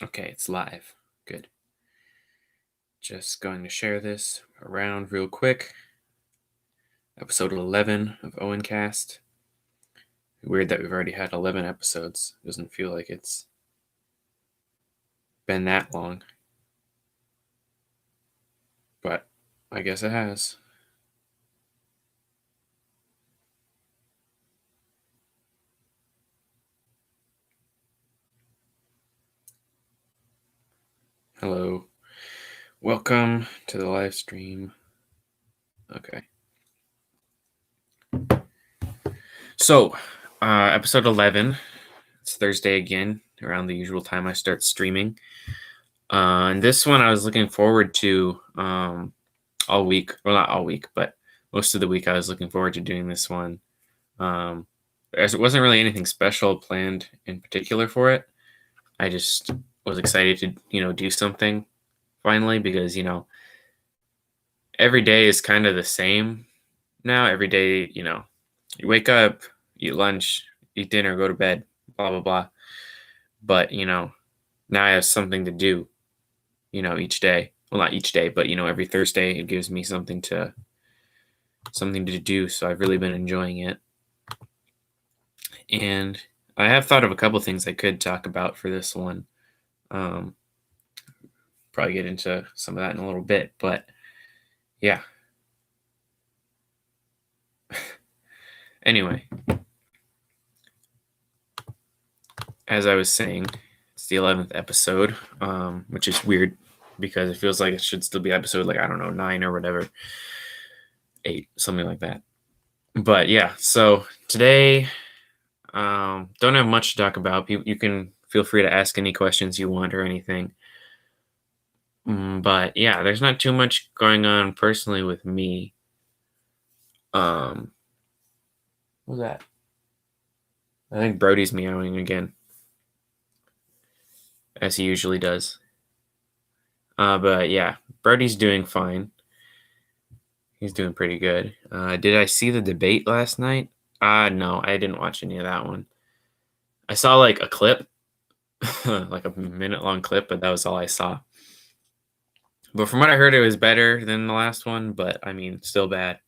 Okay, it's live. Good. Just going to share this around real quick. Episode 11 of OwenCast. Weird that we've already had 11 episodes. Doesn't feel like it's been that long. But I guess it has. Hello. Welcome to the live stream. Okay. So, episode 11. It's Thursday again, around the usual time I start streaming. And this one I was looking forward to all week. Well, not all week, but most of the week I was looking forward to doing this one. As it wasn't really anything special planned in particular for it. I just was excited to, do something finally because, every day is kind of the same now. Every day, you wake up, eat lunch, eat dinner, go to bed, blah, blah, blah. But, now I have something to do, each day. Well, not each day, but, every Thursday it gives me something to do. So I've really been enjoying it. And I have thought of a couple things I could talk about for this one. Probably get into some of that in a little bit, but yeah. Anyway, as I was saying, it's the 11th episode, which is weird because it feels like it should still be episode, 9 or whatever, 8, something like that. But yeah, so today, don't have much to talk about. You can feel free to ask any questions you want or anything. But yeah, there's not too much going on personally with me. What was that? I think Brody's meowing again, as he usually does. But yeah, Brody's doing fine. He's doing pretty good. Did I see the debate last night? No, I didn't watch any of that one. I saw a clip, like a minute-long clip, but that was all I saw. But from what I heard, it was better than the last one, but I mean, still bad,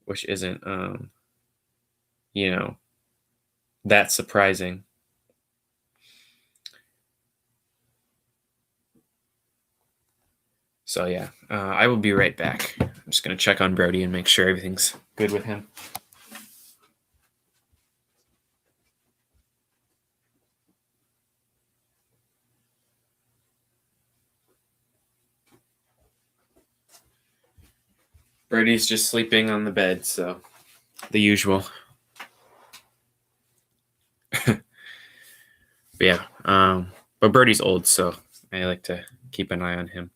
which isn't, that surprising. So yeah, I will be right back. I'm just going to check on Brody and make sure everything's good with him. Brody's just sleeping on the bed, so the usual. But yeah, but Brody's old, so I like to keep an eye on him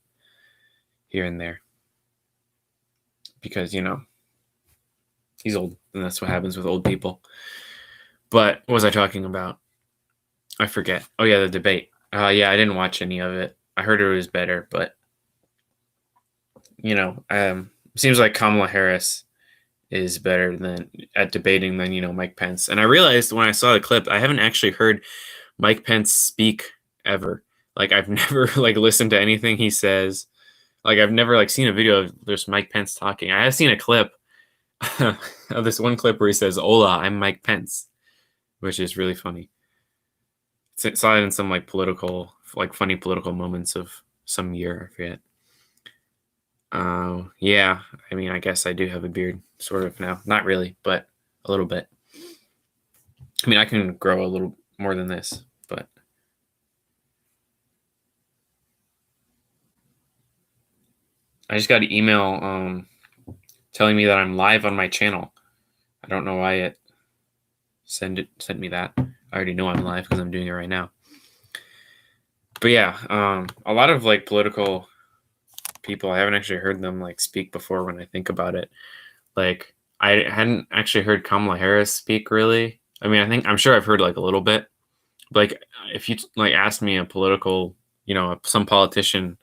here and there because, he's old, and that's what happens with old people. But what was I talking about? I forget. Oh, yeah, the debate. Yeah, I didn't watch any of it. I heard it was better, but, seems like Kamala Harris is better at debating than, Mike Pence. And I realized when I saw the clip, I haven't actually heard Mike Pence speak ever. I've never, listened to anything he says. I've never, seen a video of just Mike Pence talking. I have seen a clip of this one clip where he says, "Hola, I'm Mike Pence," which is really funny. Saw it in some political, funny political moments of some year. I forget. Yeah, I mean, I guess I do have a beard, sort of now. Not really, but a little bit. I mean, I can grow a little more than this, but I just got an email telling me that I'm live on my channel. I don't know why it sent me that. I already know I'm live because I'm doing it right now. But yeah, a lot of political people, I haven't actually heard them speak before when I think about it. I hadn't actually heard Kamala Harris speak really. I mean, I'm sure I've heard a little bit. If you asked me a political, some politician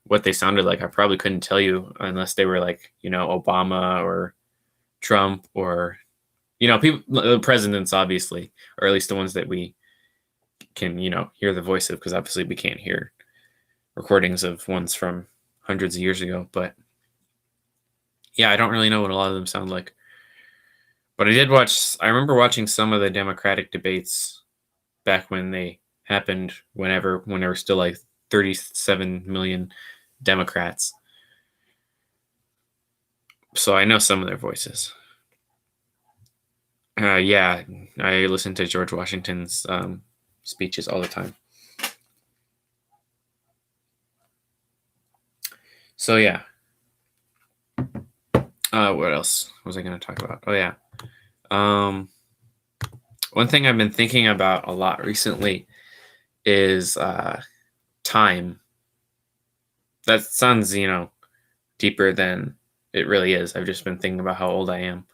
what they sounded like, I probably couldn't tell you unless they were Obama or Trump or people, the presidents, obviously, or at least the ones that we can, hear the voice of, because obviously we can't hear recordings of ones from hundreds of years ago. But yeah, I don't really know what a lot of them sound like. But I remember watching some of the Democratic debates back when they happened, when there were still like 37 million Democrats. So I know some of their voices. Yeah, I listen to George Washington's speeches all the time. So yeah. What else was I going to talk about? Oh yeah. One thing I've been thinking about a lot recently is time. That sounds, deeper than it really is. I've just been thinking about how old I am.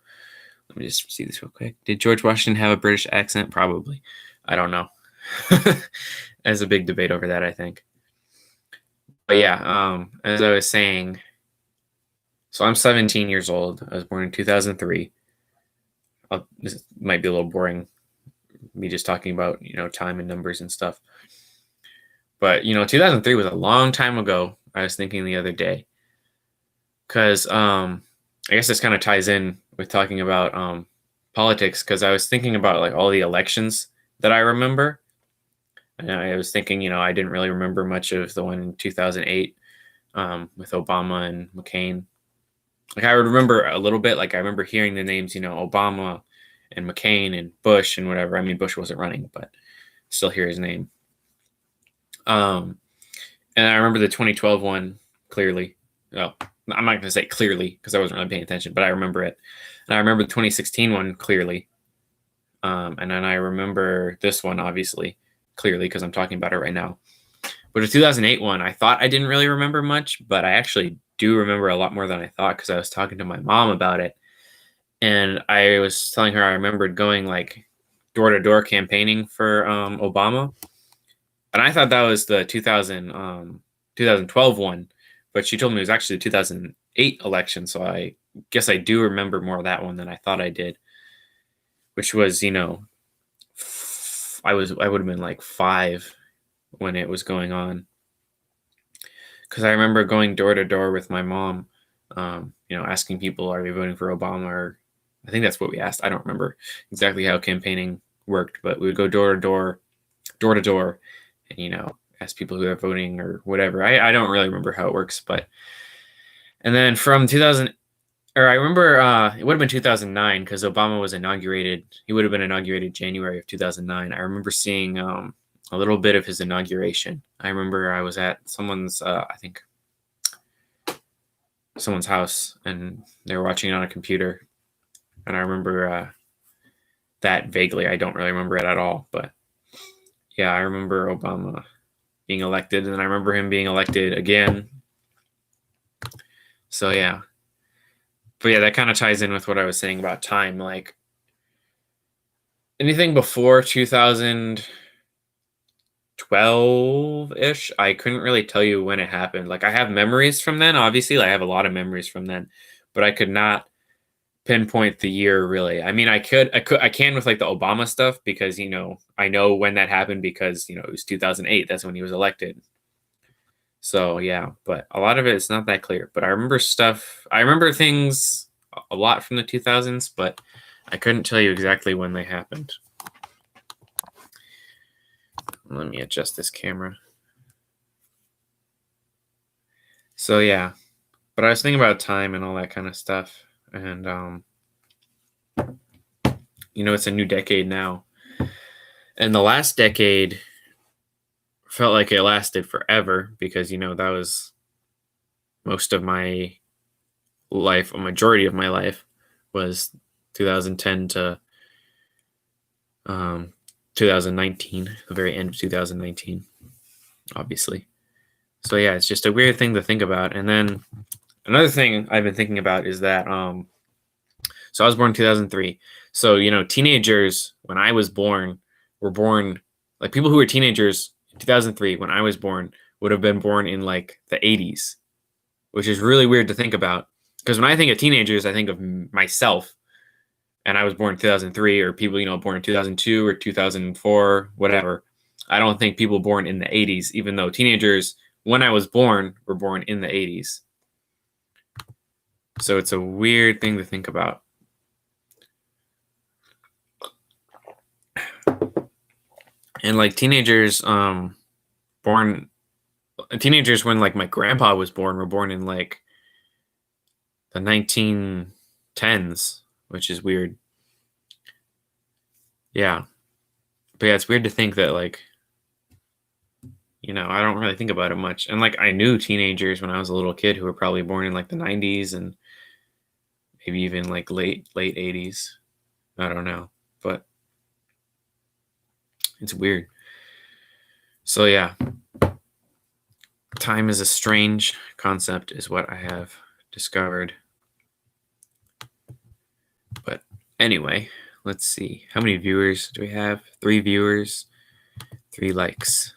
Let me just see this real quick. Did George Washington have a British accent? Probably. I don't know. There's a big debate over that, I think. But yeah, as I was saying, so I'm 17 years old. I was born in 2003. This might be a little boring, me just talking about, time and numbers and stuff. But, 2003 was a long time ago. I was thinking the other day. Because I guess this kind of ties in with talking about politics, because I was thinking about like all the elections that I remember. And I was thinking, I didn't really remember much of the one in 2008 with Obama and McCain. Like I would remember a little bit, like I remember hearing the names, Obama and McCain and Bush and whatever. I mean, Bush wasn't running, but still hear his name. And I remember the 2012 one clearly. Well, I'm not going to say clearly because I wasn't really paying attention, but I remember it. And I remember the 2016 one clearly. And then I remember this one, obviously, clearly because I'm talking about it right now. But the 2008 one, I thought I didn't really remember much, but I actually do remember a lot more than I thought because I was talking to my mom about it. And I was telling her I remembered going like door-to-door campaigning for Obama. And I thought that was the 2012 one, but she told me it was actually the 2008 election. So I guess I do remember more of that one than I thought I did, which was, I would have been like 5 when it was going on. Because I remember going door to door with my mom, asking people, are we voting for Obama? Or I think that's what we asked. I don't remember exactly how campaigning worked, but we would go door to door, and, ask people who are voting or whatever. I don't really remember how it works, and then from 2000, or I remember it would have been 2009 because Obama was inaugurated. He would have been inaugurated January of 2009. I remember seeing a little bit of his inauguration. I remember I was at someone's, I think, someone's house, and they were watching it on a computer. And I remember that vaguely. I don't really remember it at all, but yeah, I remember Obama being elected, and I remember him being elected again. So yeah. But yeah, that kind of ties in with what I was saying about time. Like anything before 2012-ish, I couldn't really tell you when it happened. Like I have memories from then, obviously. I have a lot of memories from then, but I could not pinpoint the year really. I mean, I can with like the Obama stuff because, I know when that happened because, it was 2008. That's when he was elected. So yeah, but a lot of it is not that clear. But I remember things a lot from the 2000s, but I couldn't tell you exactly when they happened. Let me adjust this camera. So yeah, but I was thinking about time and all that kind of stuff. And, it's a new decade now. And the last decade felt like it lasted forever because, that was most of my life, a majority of my life was 2010 to 2019, the very end of 2019, obviously. So yeah, it's just a weird thing to think about. And then another thing I've been thinking about is that, so I was born in 2003. So, teenagers when I was born were born, like people who were teenagers in 2003 when I was born would have been born in like the 80s, which is really weird to think about. Because when I think of teenagers, I think of myself, and I was born in 2003, or people, born in 2002 or 2004, whatever. I don't think people born in the 80s, even though teenagers, when I was born, were born in the 80s. So it's a weird thing to think about. And like teenagers, when like my grandpa was born, were born in like the 1910s, which is weird. Yeah. But yeah, it's weird to think that like, I don't really think about it much. And like I knew teenagers when I was a little kid who were probably born in like the 90s and maybe even like late 80s. I don't know. But it's weird. So yeah. Time is a strange concept is what I have discovered. But anyway, let's see. How many viewers do we have? 3 viewers, 3 likes.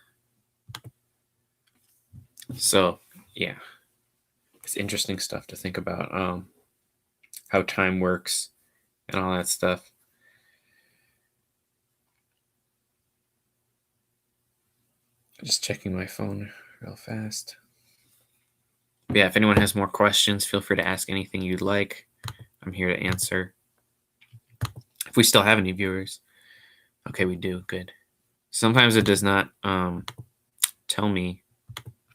So, yeah. It's interesting stuff to think about. How time works and all that stuff. Just checking my phone real fast. But yeah, if anyone has more questions, feel free to ask anything you'd like. I'm here to answer. If we still have any viewers. Okay, we do. Good. Sometimes it does not tell me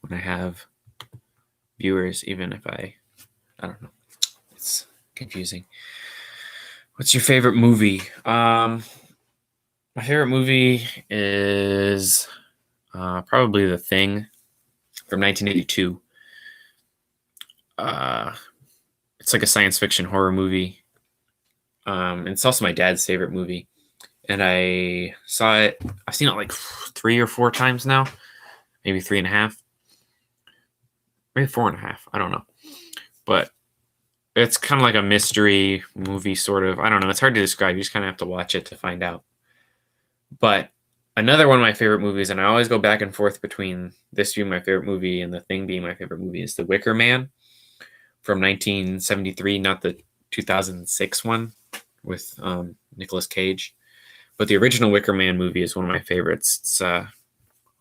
when I have viewers, even if I don't know. It's confusing. What's your favorite movie? My favorite movie is probably The Thing from 1982. It's like a science fiction horror movie. It's also my dad's favorite movie. And I've seen it like 3 or 4 times now. Maybe 3.5. Maybe 4.5. I don't know. But it's kind of like a mystery movie, sort of. I don't know. It's hard to describe. You just kind of have to watch it to find out. But another one of my favorite movies, and I always go back and forth between this being my favorite movie and The Thing being my favorite movie, is The Wicker Man from 1973, not the 2006 one with Nicolas Cage. But the original Wicker Man movie is one of my favorites. It's a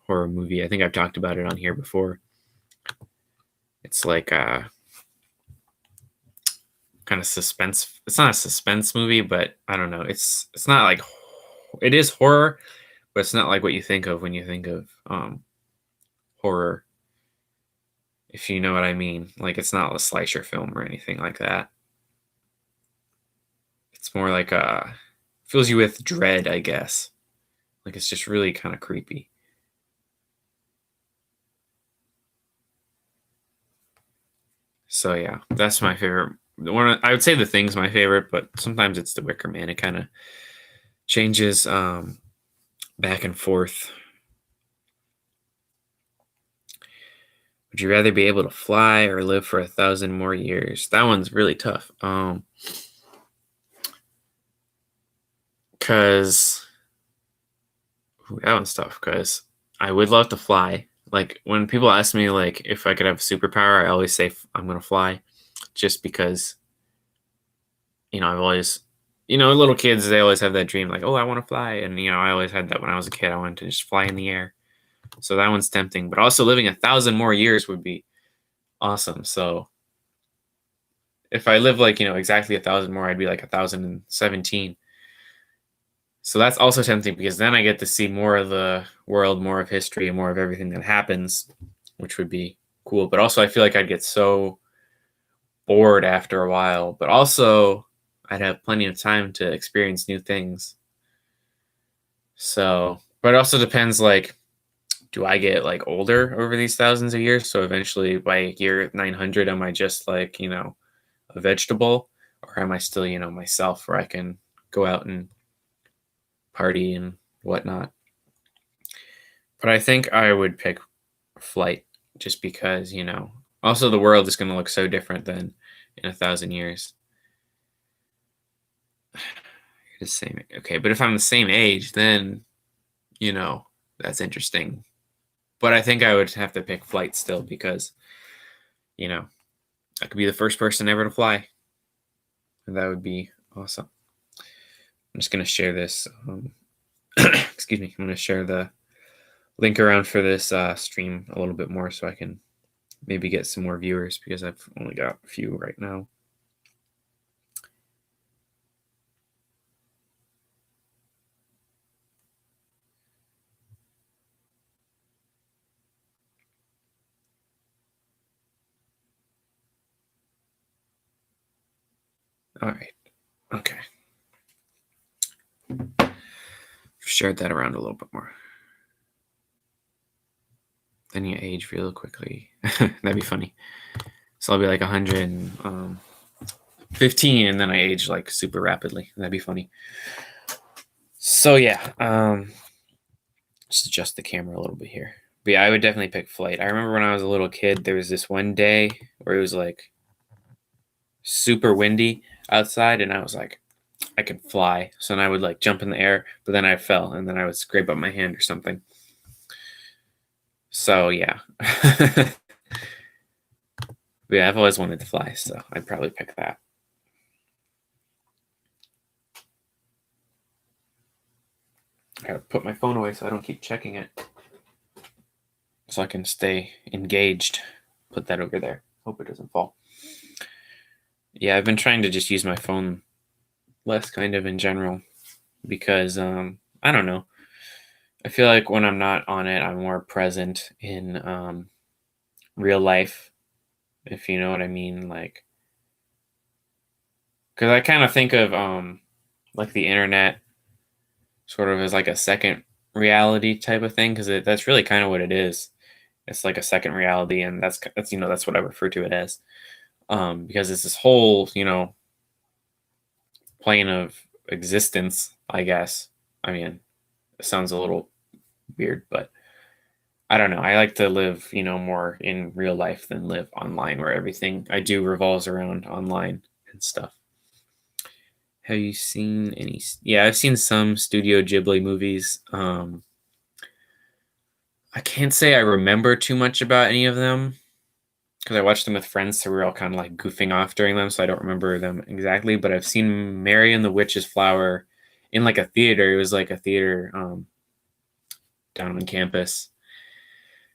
horror movie. I think I've talked about it on here before. It's like a kind of suspense. It's not a suspense movie, but I don't know. It's not like, it is horror, but it's not like what you think of when you think of horror. If you know what I mean. Like, it's not a slasher film or anything like that. It's more like fills you with dread, I guess. Like, it's just really kind of creepy. So yeah, that's my favorite. I would say The Thing's my favorite, but sometimes it's The Wicker Man. It kind of changes back and forth. Would you rather be able to fly or live for 1,000 more years? That one's really tough. Because that one's tough. Because I would love to fly. Like when people ask me like if I could have a superpower, I always say I'm gonna fly, just because. I've always, little kids, they always have that dream like, oh, I want to fly, and I always had that when I was a kid. I wanted to just fly in the air. So that one's tempting, but also living 1,000 more years would be awesome. So if I live like, exactly 1,000 more, I'd be like 1,017. So that's also tempting because then I get to see more of the world, more of history, and more of everything that happens, which would be cool. But also I feel like I'd get so bored after a while, but also I'd have plenty of time to experience new things. So, but it also depends, like, do I get like older over these thousands of years? So eventually by year 900, am I just like, a vegetable, or am I still, myself, where I can go out and party and whatnot? But I think I would pick flight just because, also the world is going to look so different than in 1,000 years. You're the same. Okay, but if I'm the same age, then, that's interesting. But I think I would have to pick flight still because, I could be the first person ever to fly. And that would be awesome. I'm just going to share this. Excuse me. I'm going to share the link around for this stream a little bit more so I can maybe get some more viewers because I've only got a few right now. All right. Okay. Shared that around a little bit more. Then you age real quickly. That'd be funny. So I'll be like 115 and then I age like super rapidly. That'd be funny. So yeah, just adjust the camera a little bit here. But yeah, I would definitely pick flight. I remember when I was a little kid, there was this one day where it was like super windy outside and I was like, I can fly. So then I would like jump in the air, but then I fell and then I would scrape up my hand or something. So yeah. Yeah, I've always wanted to fly, so I'd probably pick that. I gotta put my phone away so I don't keep checking it. So I can stay engaged. Put that over there. Hope it doesn't fall. Yeah, I've been trying to just use my phone less kind of in general because I don't know. I feel like when I'm not on it, I'm more present in real life, if you know what I mean. Like, because I kind of think of like the internet sort of as like a second reality type of thing because that's really kind of what it is. It's like a second reality, and that's that's what I refer to it as, because it's this whole plane of existence, I guess. I mean, it sounds a little weird, but I don't know. I like to live, more in real life than live online, where everything I do revolves around online and stuff. Have you seen any? Yeah, I've seen some Studio Ghibli movies. I can't say I remember too much about any of them because I watched them with friends, so we were all kind of like goofing off during them, so I don't remember them exactly. But I've seen Mary and the Witch's Flower in like a theater. It was like a theater down on campus.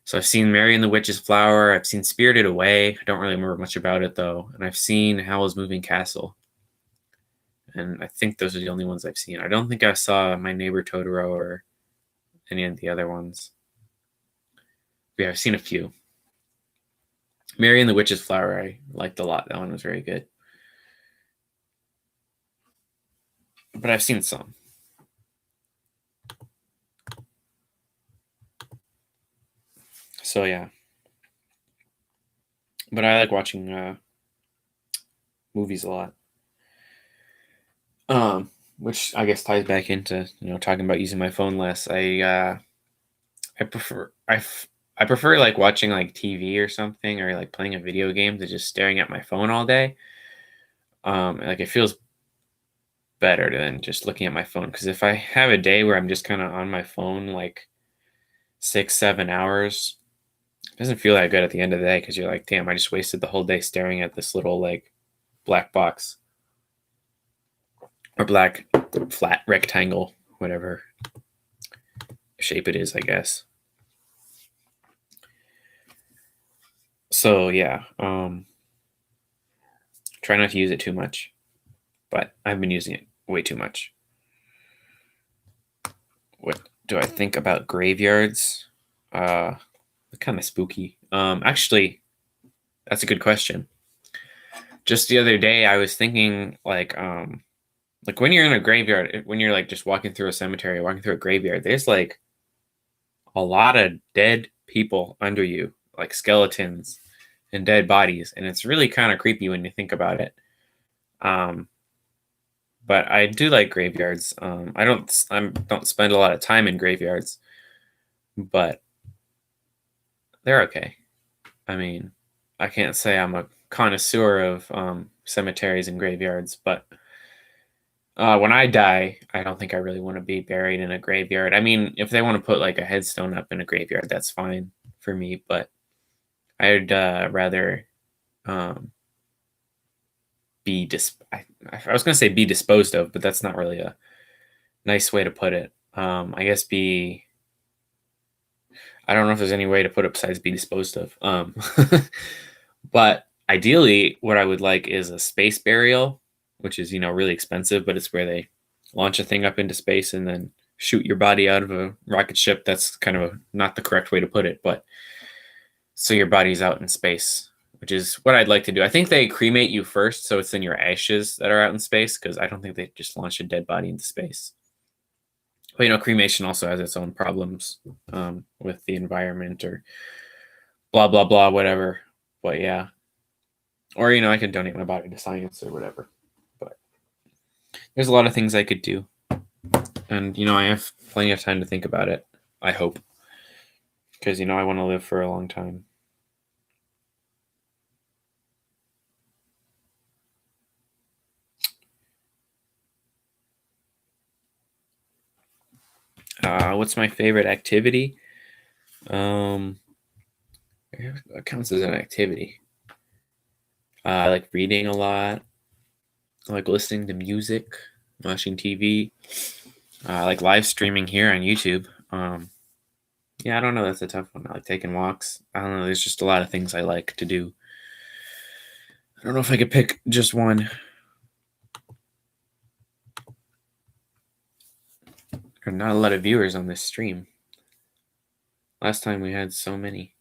So I've seen Mary and the Witch's Flower. I've seen Spirited Away. I don't really remember much about it though. And I've seen Howl's Moving Castle. And I think those are the only ones I've seen. I don't think I saw My Neighbor Totoro or any of the other ones. But yeah, I've seen a few. Mary and the Witch's Flower, I liked a lot. That one was very good. But I've seen some. So yeah. But I like watching movies a lot. Which I guess ties back into talking about using my phone less. I prefer like watching like TV or something or like playing a video game to just staring at my phone all day. Like it feels better than just looking at my phone because if I have a day where I'm just kind of on my phone like 6-7 hours, it doesn't feel that good at the end of the day because you're like, damn, I just wasted the whole day staring at this little like black box or black flat rectangle, whatever shape it is, I guess. So yeah, try not to use it too much, but I've been using it way too much. What do I think about graveyards? Kind of spooky. Actually, that's a good question. Just the other day, I was thinking like when you're in a graveyard, when you're like just walking through a cemetery, walking through a graveyard, there's like a lot of dead people under you, like skeletons and dead bodies, and it's really kind of creepy when you think about it. But I do like graveyards. I don't spend a lot of time in graveyards, but they're okay. I mean, I can't say I'm a connoisseur of cemeteries and graveyards, but when I die, I don't think I really want to be buried in a graveyard. I mean, if they want to put like a headstone up in a graveyard, that's fine for me, but I'd rather be I was going to say be disposed of, but that's not really a nice way to put it. I guess be I don't know if there's any way to put it besides be disposed of. But ideally, what I would like is a space burial, which is, really expensive, but it's where they launch a thing up into space and then shoot your body out of a rocket ship. That's kind of not the correct way to put it, but so your body's out in space, which is what I'd like to do. I think they cremate you first, so it's in your ashes that are out in space, because I don't think they just launch a dead body into space. But cremation also has its own problems with the environment or blah blah blah, whatever. But yeah, or I could donate my body to science or whatever. But there's a lot of things I could do, and I have plenty of time to think about it. I hope, because I want to live for a long time. What's my favorite activity? It counts as an activity. I like reading a lot. I like listening to music, watching TV. I like live streaming here on YouTube. Yeah, I don't know. That's a tough one. I like taking walks. I don't know. There's just a lot of things I like to do. I don't know if I could pick just one. There are not a lot of viewers on this stream. Last time we had so many.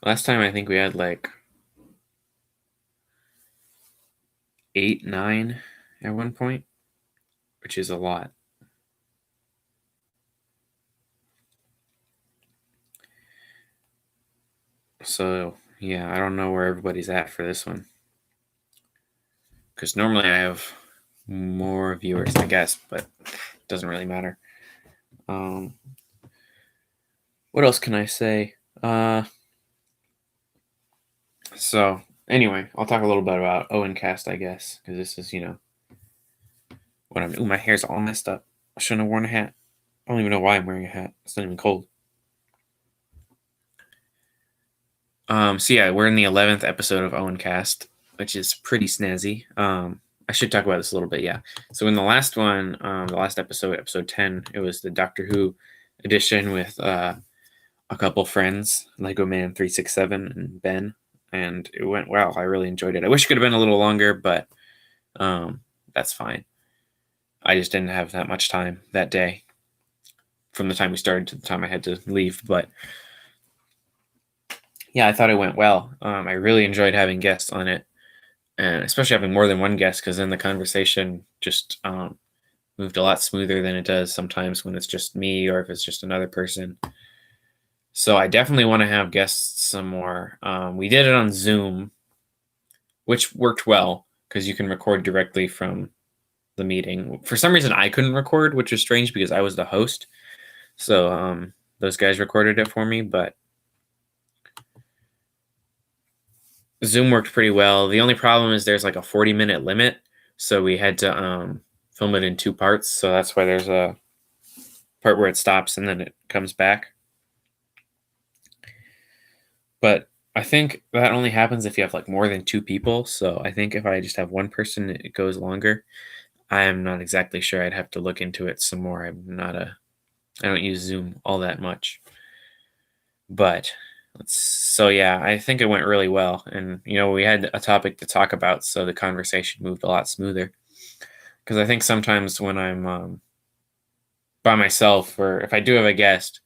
Last time I think we had like 8, 9 at one point, which is a lot. So yeah, I don't know where everybody's at for this one, because normally I have more viewers, I guess, but it doesn't really matter. What else can I say? So anyway, I'll talk a little bit about OwenCast, I guess, because this is, what I'm. Ooh, my hair's all messed up. I shouldn't have worn a hat. I don't even know why I'm wearing a hat. It's not even cold. So yeah, we're in the 11th episode of OwenCast, which is pretty snazzy. I should talk about this a little bit, yeah. So in the last one, the last episode, episode 10, it was the Doctor Who edition with a couple friends, Lego Man 367 and Ben, and it went well. I really enjoyed it. I wish it could have been a little longer, but that's fine. I just didn't have that much time that day from the time we started to the time I had to leave, but yeah, I thought it went well. I really enjoyed having guests on it, and especially having more than one guest, because then the conversation just moved a lot smoother than it does sometimes when it's just me or if it's just another person. So I definitely want to have guests some more. We did it on Zoom, which worked well because you can record directly from the meeting. For some reason, I couldn't record, which is strange because I was the host. So those guys recorded it for me, but Zoom worked pretty well. The only problem is there's like a 40-minute limit, so we had to film it in 2 parts. So that's why there's a part where it stops and then it comes back. But I think that only happens if you have like more than 2 people. So I think if I just have one person, it goes longer. I am not exactly sure. I'd have to look into it some more. I don't use Zoom all that much. But so yeah, I think it went really well. And, we had a topic to talk about, so the conversation moved a lot smoother. Because I think sometimes when I'm by myself, or if I do have a guest,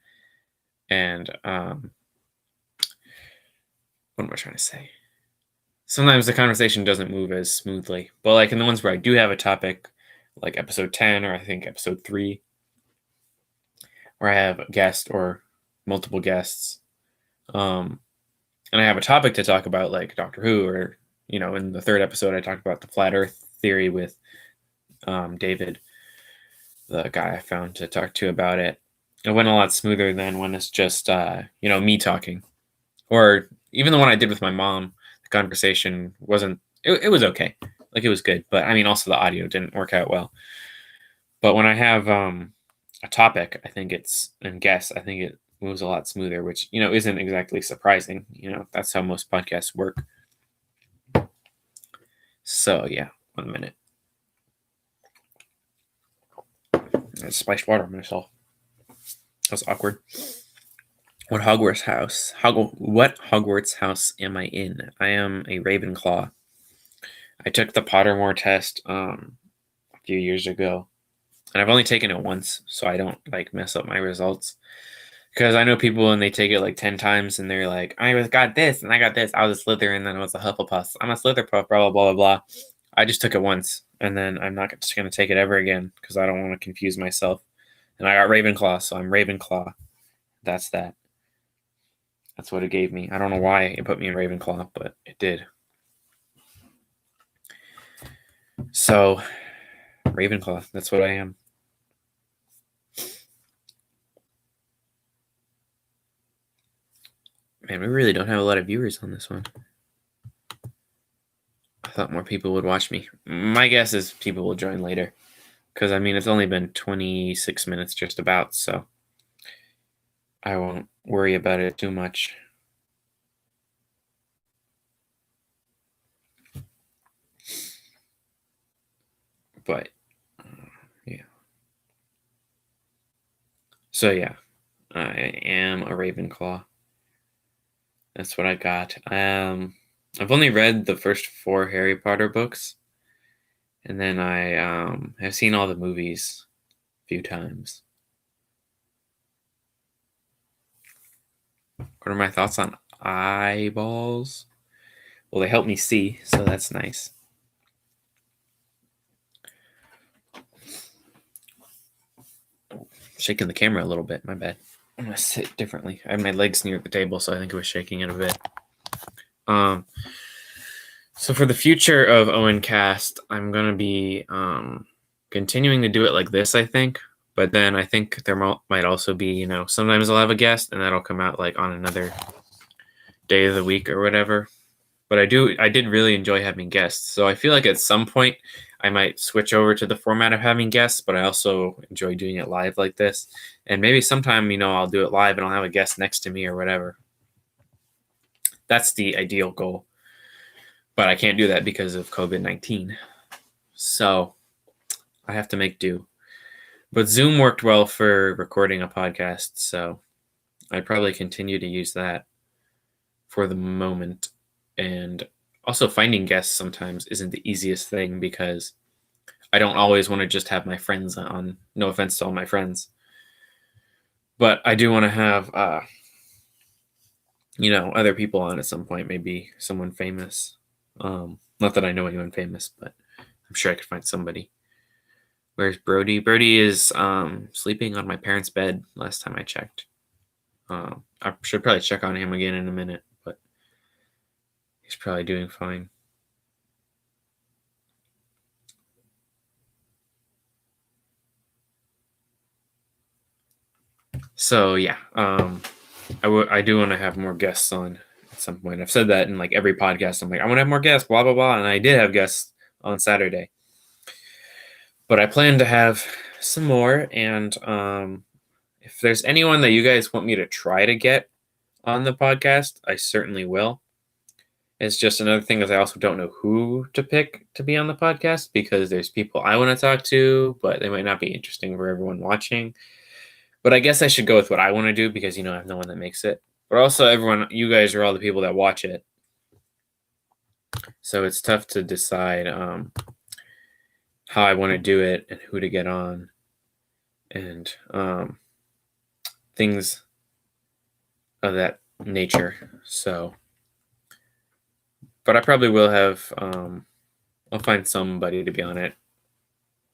and what am I trying to say? Sometimes the conversation doesn't move as smoothly. But like in the ones where I do have a topic, like episode 10 or I think episode 3, where I have a guest or multiple guests, and I have a topic to talk about, like Doctor Who, or in the 3rd episode I talked about the flat Earth theory with David, the guy I found to talk to about it. It went a lot smoother than when it's just me talking, or even the one I did with my mom. The conversation wasn't. It was okay, like it was good, but I mean also the audio didn't work out well. But when I have a topic, I think I think it moves a lot smoother, which isn't exactly surprising. That's how most podcasts work. So yeah, 1 minute. I splashed water on myself. That was awkward. What Hogwarts house am I in? I am a Ravenclaw. I took the Pottermore test a few years ago, and I've only taken it once, so I don't like mess up my results. Because I know people and they take it like 10 times and they're like, I got this and I got this. I was a Slytherin and then I was a Hufflepuff. I'm a Slytherpuff, blah, blah, blah, blah, blah. I just took it once and then I'm not just going to take it ever again because I don't want to confuse myself. And I got Ravenclaw, so I'm Ravenclaw. That's that. That's what it gave me. I don't know why it put me in Ravenclaw, but it did. So, Ravenclaw, that's what I am. Man, we really don't have a lot of viewers on this one. I thought more people would watch me. My guess is people will join later. Because, I mean, it's only been 26 minutes just about, so I won't worry about it too much. But, yeah. So, yeah. I am a Ravenclaw. That's what I got. I've only read the first 4 Harry Potter books. And then I have seen all the movies a few times. What are my thoughts on eyeballs? Well, they help me see, so that's nice. Shaking the camera a little bit, my bad. I'm gonna sit differently. I have my legs near the table, so I think it was shaking it a bit. So for the future of OwenCast, I'm gonna be continuing to do it like this, I think. But then I think there might also be, sometimes I'll have a guest and that'll come out like on another day of the week or whatever. But I did really enjoy having guests. So I feel like at some point I might switch over to the format of having guests, but I also enjoy doing it live like this. And maybe sometime, I'll do it live and I'll have a guest next to me or whatever. That's the ideal goal. But I can't do that because of COVID-19. So I have to make do. But Zoom worked well for recording a podcast, so I'd probably continue to use that for the moment. And also finding guests sometimes isn't the easiest thing because I don't always want to just have my friends on. No offense to all my friends. But I do want to have, other people on at some point, maybe someone famous. Not that I know anyone famous, but I'm sure I could find somebody. Where's Brody? Brody is sleeping on my parents' bed last time I checked. I should probably check on him again in a minute, but he's probably doing fine. So yeah, I do want to have more guests on at some point. I've said that in like every podcast. I'm like, I want to have more guests, blah blah blah, and I did have guests on Saturday. But I plan to have some more, and if there's anyone that you guys want me to try to get on the podcast, I certainly will. It's just another thing is I also don't know who to pick to be on the podcast because there's people I want to talk to, but they might not be interesting for everyone watching. But I guess I should go with what I want to do because, I have no one that makes it. But also you guys are all the people that watch it. So it's tough to decide how I want to do it and who to get on and things of that nature. So, but I probably will have, I'll find somebody to be on it.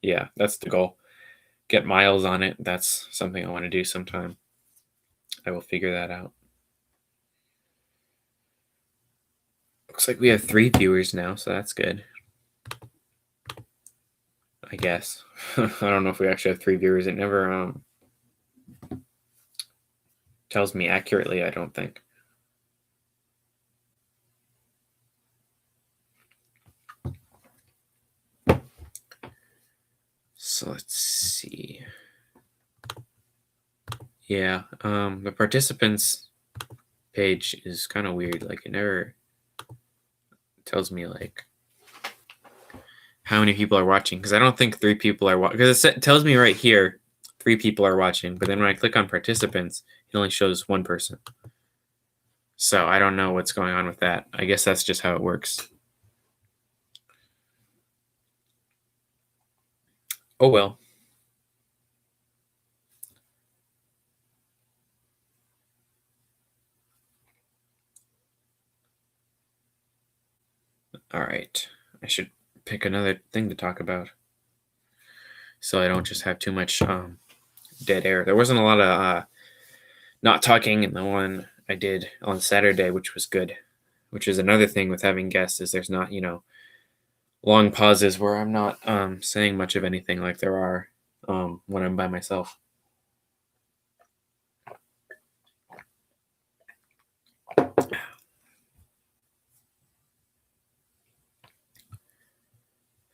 Yeah, that's the goal. Get Miles on it. That's something I want to do sometime. I will figure that out. Looks like we have 3 viewers now, so that's good. I guess. I don't know if we actually have 3 viewers. It never tells me accurately, I don't think. So let's see. Yeah, the participants page is kind of weird. Like it never tells me like how many people are watching because I don't think 3 people are watching because it tells me right here 3 people are watching, but then when I click on participants, it only shows 1 person. So I don't know what's going on with that. I guess that's just how it works. Oh well. All right. I should pick another thing to talk about, so I don't just have too much dead air. There wasn't a lot of not talking in the one I did on Saturday, which was good. Which is another thing with having guests, is there's not, long pauses where I'm not saying much of anything like there are when I'm by myself.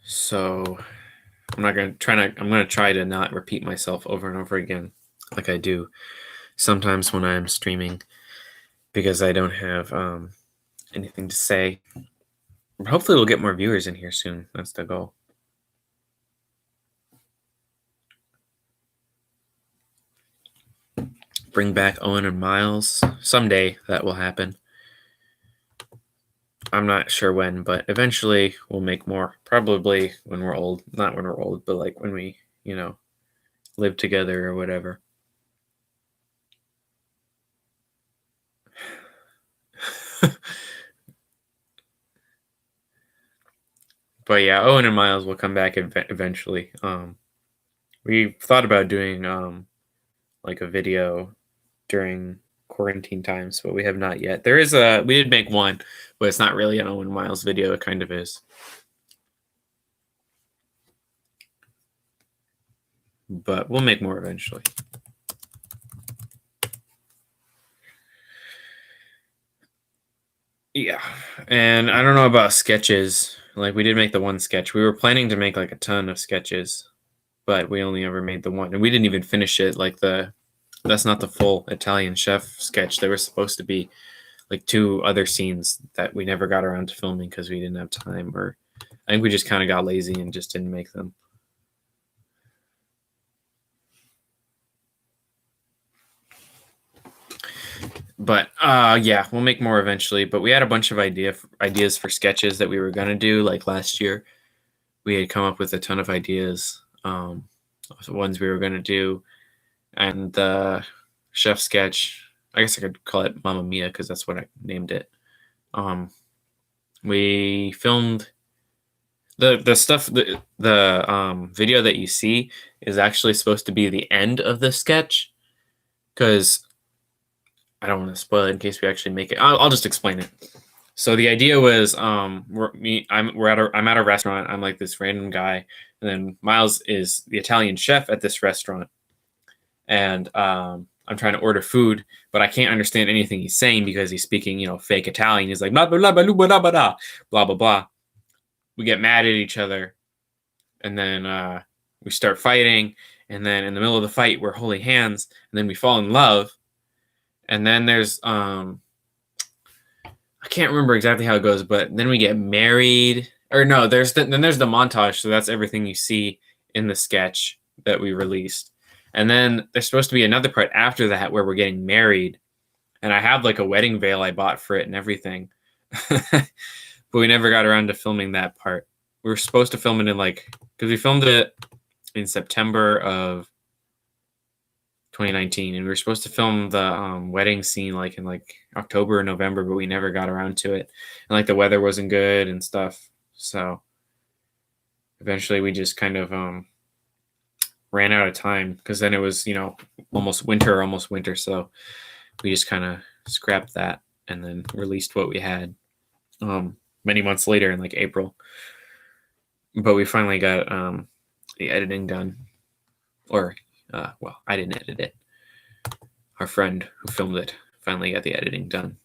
So I'm gonna try to not repeat myself over and over again like I do sometimes when I'm streaming, because I don't have anything to say. Hopefully we'll get more viewers in here soon. That's the goal. Bring back Owen and Miles. Someday that will happen. I'm not sure when, but eventually we'll make more. Probably when we're old. Not when we're old, but like when we, live together or whatever. But yeah, Owen and Miles will come back eventually. We thought about doing like a video during quarantine times, but we have not yet. We did make one, but it's not really an Owen Miles video. It kind of is. But we'll make more eventually. Yeah. And I don't know about sketches. Like, we did make the one sketch. We were planning to make like a ton of sketches, but we only ever made the one. And we didn't even finish it. Like, that's not the full Italian chef sketch. There were supposed to be like 2 other scenes that we never got around to filming because we didn't have time, or I think we just kind of got lazy and just didn't make them. But yeah, we'll make more eventually. But we had a bunch of ideas for sketches that we were gonna do. Like last year, we had come up with a ton of ideas, ones we were gonna do, and the chef sketch. I guess I could call it Mamma Mia because that's what I named it. We filmed the stuff. The video that you see is actually supposed to be the end of the sketch, because I don't want to spoil it in case we actually make it. I'll just explain it. So the idea was, I'm at a restaurant. I'm like this random guy, and then Miles is the Italian chef at this restaurant, and I'm trying to order food, but I can't understand anything he's saying because he's speaking, fake Italian. He's like blah blah blah blah blah blah blah blah blah blah. We get mad at each other, and then we start fighting, and then in the middle of the fight, we're holding hands, and then we fall in love. And then there's I can't remember exactly how it goes, but then we get married. Or no, then there's the montage, so that's everything you see in the sketch that we released. And then there's supposed to be another part after that where we're getting married, and I have like a wedding veil I bought for it and everything. But we never got around to filming that part. We were supposed to film it because we filmed it in September of 2019, and we were supposed to film the wedding scene like in like October or November, but we never got around to it, and like the weather wasn't good and stuff. So eventually we just kind of ran out of time, because then it was almost winter, so we just kind of scrapped that and then released what we had many months later in like April. But we finally got the editing done, or well, I didn't edit it. Our friend who filmed it finally got the editing done.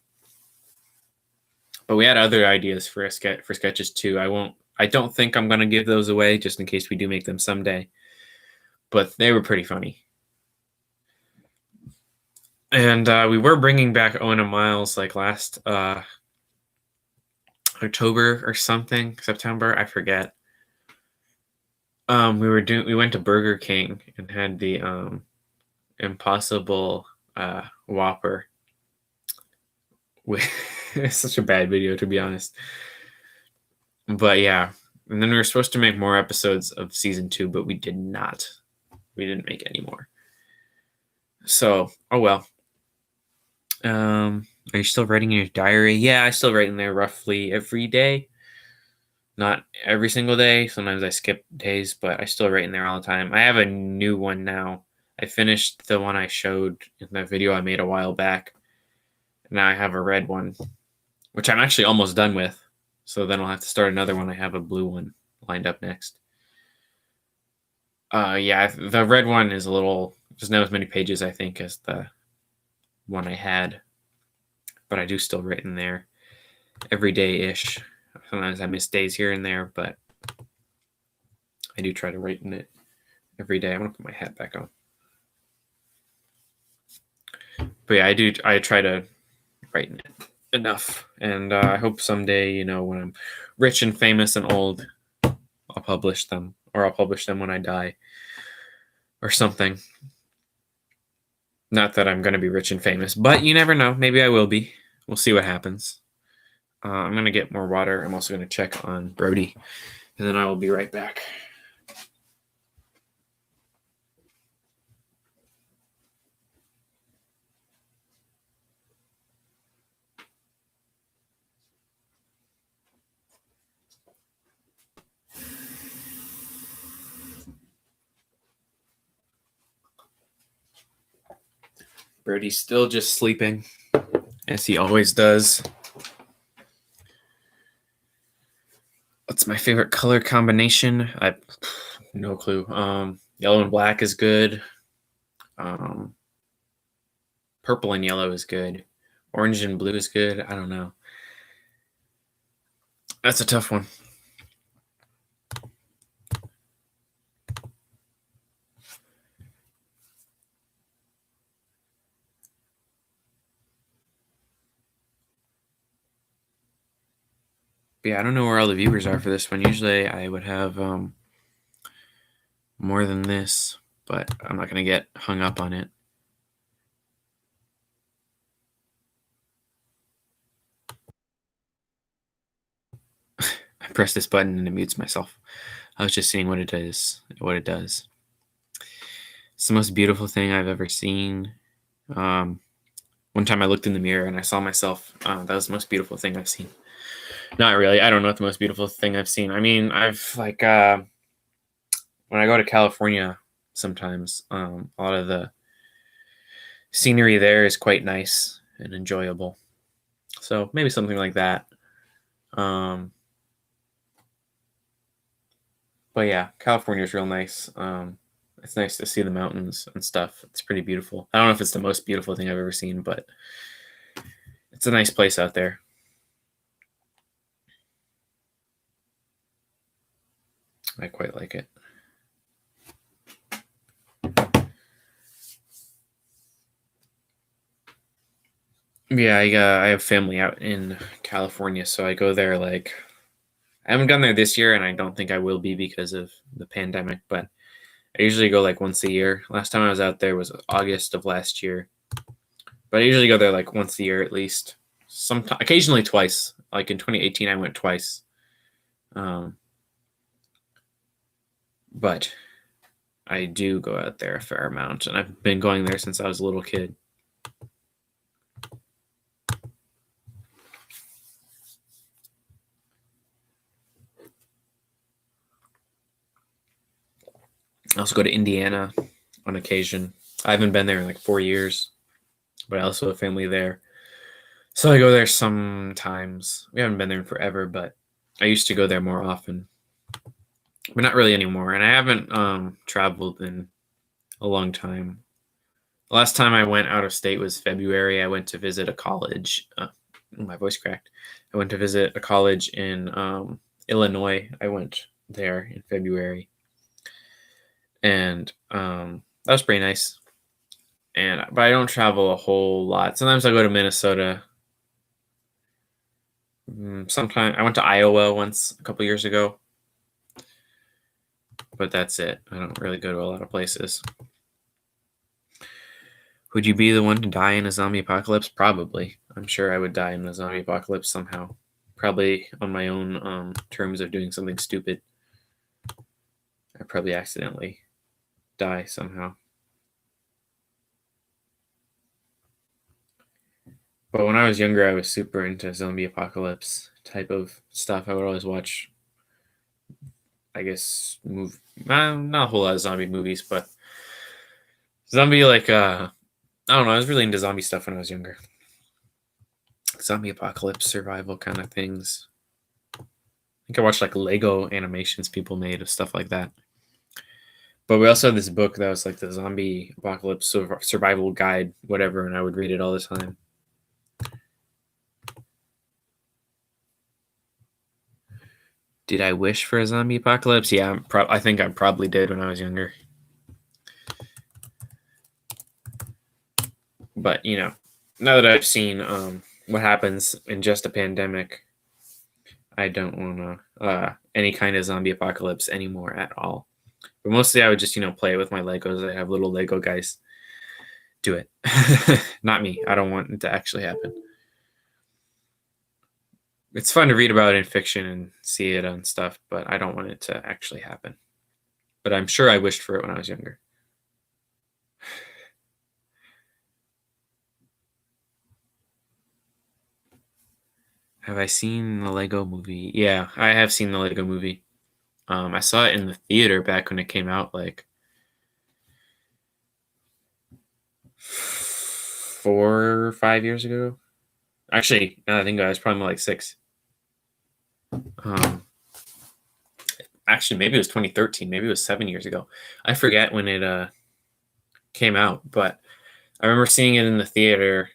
But we had other ideas for sketches too. I don't think I'm gonna give those away, just in case we do make them someday. But they were pretty funny. And we were bringing back Owen and Miles like last October or something, September, I forget. We went to Burger King and had the Impossible Whopper. It's such a bad video, to be honest. But yeah, and then we were supposed to make more episodes of season 2, but we did not. We didn't make any more. So, oh well. Are you still writing in your diary? Yeah, I still write in there roughly every day. Not every single day. Sometimes I skip days, but I still write in there all the time. I have a new one now. I finished the one I showed in the video I made a while back. Now I have a red one, which I'm actually almost done with. So then I'll have to start another one. I have a blue one lined up next. Yeah, the red one is doesn't have as many pages, I think, as the one I had. But I do still write in there every day-ish. Sometimes I miss days here and there, but I do try to write in it every day. I'm going to put my hat back on. But yeah, I try to write in it enough. And I hope someday, when I'm rich and famous and old, I'll publish them. Or I'll publish them when I die. Or something. Not that I'm going to be rich and famous, but you never know. Maybe I will be. We'll see what happens. I'm going to get more water. I'm also going to check on Brody. And then I will be right back. Brody's still just sleeping, as he always does. What's my favorite color combination? I no clue. Yellow and black is good. Purple and yellow is good. Orange and blue is good. I don't know. That's a tough one. But yeah, I don't know where all the viewers are for this one. Usually I would have more than this, but I'm not going to get hung up on it. I press this button and it mutes myself. I was just seeing what it does. It's the most beautiful thing I've ever seen. One time I looked in the mirror and I saw myself. That was the most beautiful thing I've seen. Not really. I don't know what the most beautiful thing I've seen. I mean, I've when I go to California sometimes, a lot of the scenery there is quite nice and enjoyable. So maybe something like that. But yeah, California is real nice. It's nice to see the mountains and stuff. It's pretty beautiful. I don't know if it's the most beautiful thing I've ever seen, but it's a nice place out there. I quite like it. Yeah, I have family out in California, so I go there I haven't gone there this year, and I don't think I will be because of the pandemic, but I usually go once a year. Last time I was out there was August of last year. But I usually go there once a year at least. Occasionally twice. Like in 2018, I went twice. But I do go out there a fair amount, and I've been going there since I was a little kid. I also go to Indiana on occasion. I haven't been there in 4 years, but I also have family there. So I go there sometimes. We haven't been there in forever, but I used to go there more often. But not really anymore. And I haven't traveled in a long time. The last time I went out of state was February. I went to visit a college. My voice cracked. I went to visit a college in Illinois. I went there in February. And that was pretty nice. But I don't travel a whole lot. Sometimes I go to Minnesota. Sometimes I went to Iowa once a couple years ago. but that's it. I don't really go to a lot of places. Would you be the one to die in a zombie apocalypse? Probably. I'm sure I would die in a zombie apocalypse somehow. Probably on my own terms of doing something stupid. I'd probably accidentally die somehow. But when I was younger, I was super into zombie apocalypse type of stuff. I would always watch, I guess, not a whole lot of zombie movies, but zombie, like, I don't know, I was really into zombie stuff when I was younger. Zombie apocalypse, survival kind of things. I think I watched, like, Lego animations people made of stuff like that. But we also had this book that was, like, the zombie apocalypse survival guide, whatever, and I would read it all the time. Did I wish for a zombie apocalypse? Yeah, I think I probably did when I was younger. But, now that I've seen what happens in just a pandemic, I don't want to any kind of zombie apocalypse anymore at all. But mostly I would just, play with my Legos. I have little Lego guys do it. Not me. I don't want it to actually happen. It's fun to read about it in fiction and see it on stuff, but I don't want it to actually happen. But I'm sure I wished for it when I was younger. Have I seen the Lego movie? Yeah, I have seen the Lego movie. I saw it in the theater back when it came out, like 4 or 5 years ago. Actually, now that I think about it, it's probably more like 6. Actually, maybe it was 2013. Maybe it was 7 years ago. I forget when it came out, but I remember seeing it in the theater,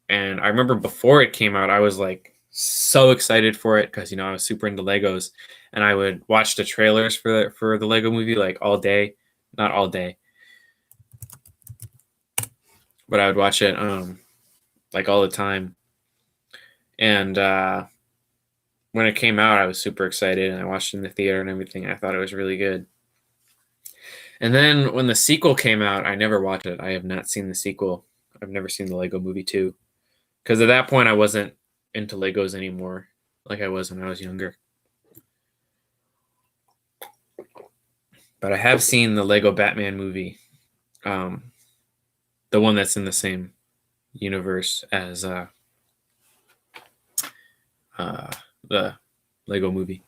and I remember before it came out, I was like so excited for it because I was super into Legos, and I would watch the trailers for the Lego movie like all day, not all day, but I would watch it like all the time. And when it came out, I was super excited, and I watched it in the theater and everything. I thought it was really good. And then when the sequel came out, I never watched it. I have not seen the sequel. I've never seen the Lego Movie 2. Because at that point, I wasn't into Legos anymore like I was when I was younger. But I have seen the Lego Batman movie. The one that's in the same universe as the Lego movie.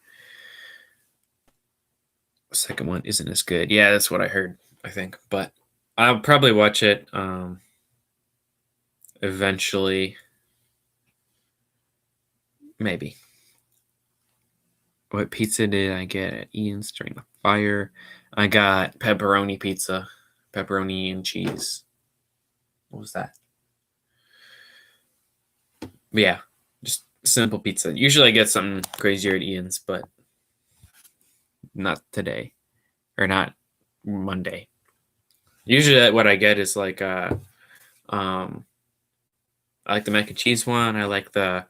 The second one isn't as good. Yeah, that's what I heard, I think. But I'll probably watch it eventually. Maybe. What pizza did I get at Ian's during the fire? I got pepperoni pizza. Pepperoni and cheese. What was that? But yeah, just simple pizza. Usually I get something crazier at Ian's, but not today. Or not Monday. Usually what I get is like I like the mac and cheese one. I like the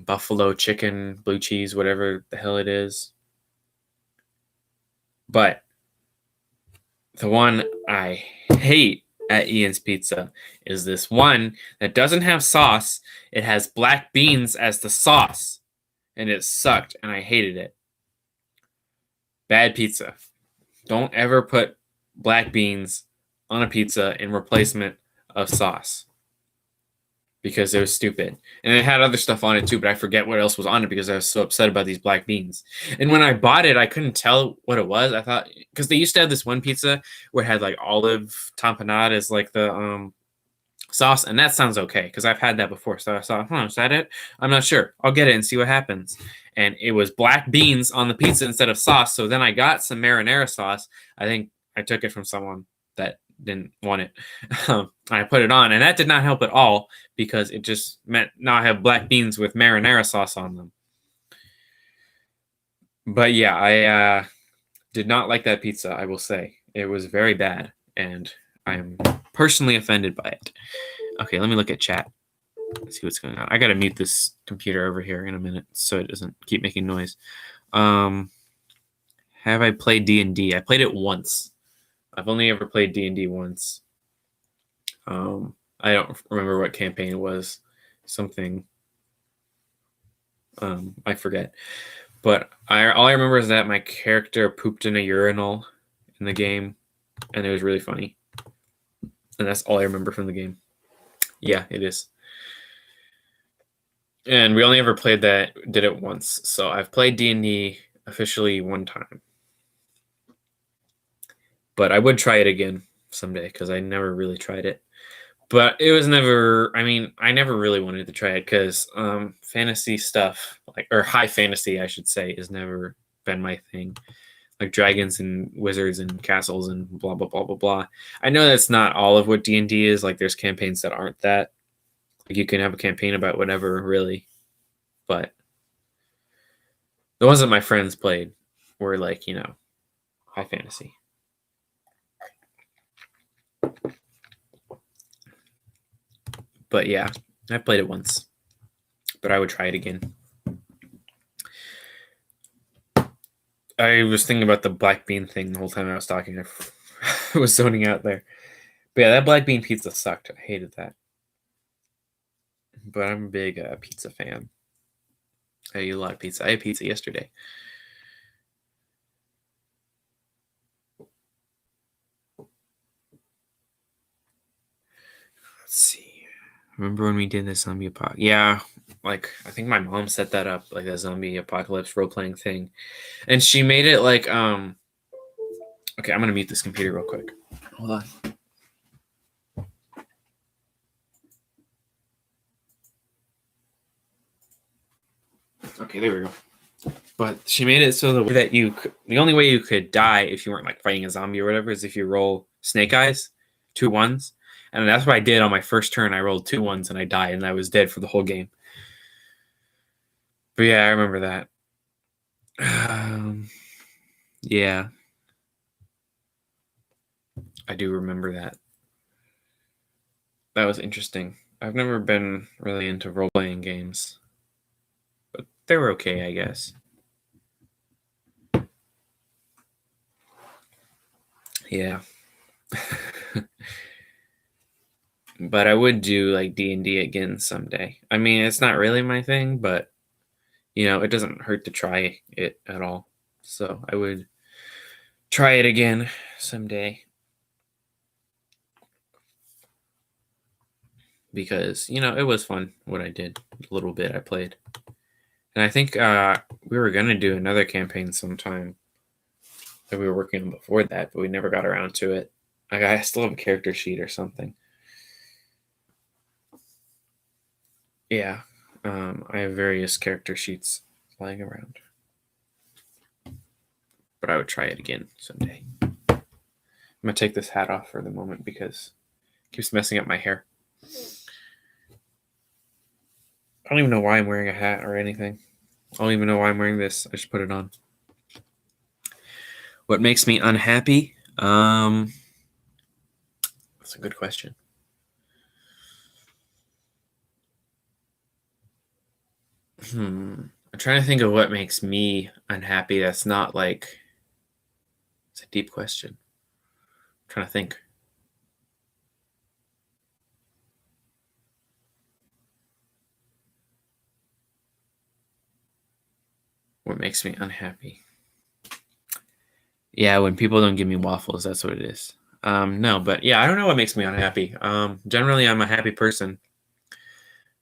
buffalo chicken, blue cheese, whatever the hell it is. But the one I hate at Ian's Pizza is this one that doesn't have sauce. It has black beans as the sauce, and it sucked, and I hated it. Bad pizza. Don't ever put black beans on a pizza in replacement of sauce, because it was stupid. And it had other stuff on it too, but I forget what else was on it because I was so upset about these black beans. And when I bought it, I couldn't tell what it was. I thought, because they used to have this one pizza where it had like olive tamponade as like the sauce, and that sounds okay because I've had that before. So I thought, is that it? I'm not sure. I'll get it and see what happens. And it was black beans on the pizza instead of sauce. So then I got some marinara sauce. I think I took it from someone that didn't want it. I put it on, and that did not help at all because it just meant now I have black beans with marinara sauce on them. But yeah, I did not like that pizza, I will say. It was very bad, and I'm personally offended by it. Okay, let me look at chat. Let's see what's going on. I got to mute this computer over here in a minute so it doesn't keep making noise. Have I played D&D? I played it once. I've only ever played D&D once. I don't remember what campaign it was. Something. I forget. But all I remember is that my character pooped in a urinal in the game, and it was really funny. And that's all I remember from the game. Yeah, it is. And we only ever did it once. So I've played D&D officially one time. But I would try it again someday because I never really tried it. But it was never, I never really wanted to try it because fantasy stuff, or high fantasy, I should say, has never been my thing. Like dragons and wizards and castles and blah, blah, blah, blah, blah. I know that's not all of what D&D is. Like there's campaigns that aren't that. Like you can have a campaign about whatever, really. But the ones that my friends played were like, high fantasy. But yeah, I played it once. But I would try it again. I was thinking about the black bean thing the whole time I was talking. I was zoning out there. But yeah, that black bean pizza sucked. I hated that. But I'm a big pizza fan. I eat a lot of pizza. I had pizza yesterday. Let's see. Remember when we did the zombie apocalypse? Yeah, like I think my mom set that up, like that zombie apocalypse role-playing thing. And she made it like okay, I'm gonna mute this computer real quick. Hold on. Okay, there we go. But she made it so that the only way you could die if you weren't like fighting a zombie or whatever is if you roll snake eyes, 2 1s. And that's what I did on my first turn. I rolled 2 1s and I died and I was dead for the whole game. But yeah, I remember that. Yeah. I do remember that. That was interesting. I've never been really into role-playing games. But they were okay, I guess. Yeah. But I would do like D&D again someday. I mean, it's not really my thing, but it doesn't hurt to try it at all. So I would try it again someday. Because, it was fun what I did. A little bit I played. And I think we were going to do another campaign sometime that we were working on before that, but we never got around to it. I still have a character sheet or something. Yeah. I have various character sheets lying around. But I would try it again someday. I'm going to take this hat off for the moment because it keeps messing up my hair. I don't even know why I'm wearing a hat or anything. I don't even know why I'm wearing this. I just put it on. What makes me unhappy? That's a good question. I'm trying to think of what makes me unhappy. That's not like... It's a deep question. I'm trying to think. What makes me unhappy? Yeah, when people don't give me waffles, that's what it is. No, but yeah, I don't know what makes me unhappy. Generally, I'm a happy person.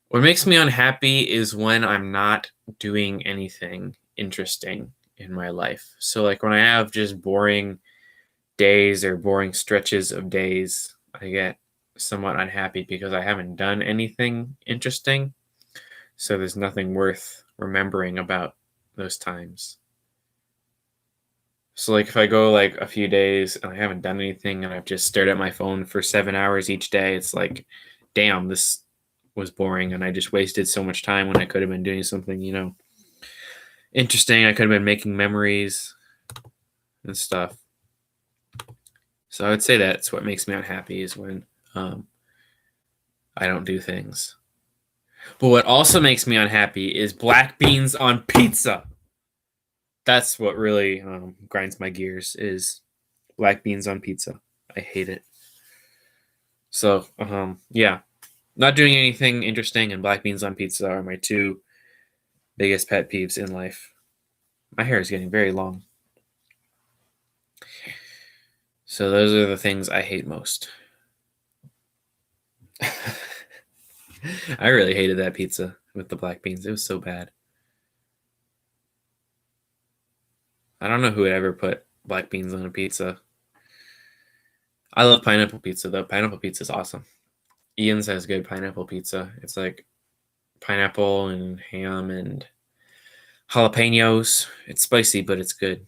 What makes me unhappy is when I'm not doing anything interesting in my life. So like when I have just boring days or boring stretches of days, I get somewhat unhappy because I haven't done anything interesting. So there's nothing worth remembering about those times. So like if I go like a few days and I haven't done anything and I've just stared at my phone for 7 hours each day, it's like, damn, this was boring and I just wasted so much time when I could have been doing something, interesting. I could have been making memories and stuff. So I would say that's what makes me unhappy is when I don't do things. But what also makes me unhappy is black beans on pizza. That's what really grinds my gears is black beans on pizza. I hate it. So, yeah, not doing anything interesting and black beans on pizza are my two biggest pet peeves in life. My hair is getting very long. So those are the things I hate most. I really hated that pizza with the black beans. It was so bad. I don't know who would ever put black beans on a pizza. I love pineapple pizza though. Pineapple pizza is awesome. Ian's has good pineapple pizza. It's like pineapple and ham and jalapenos. It's spicy, but it's good.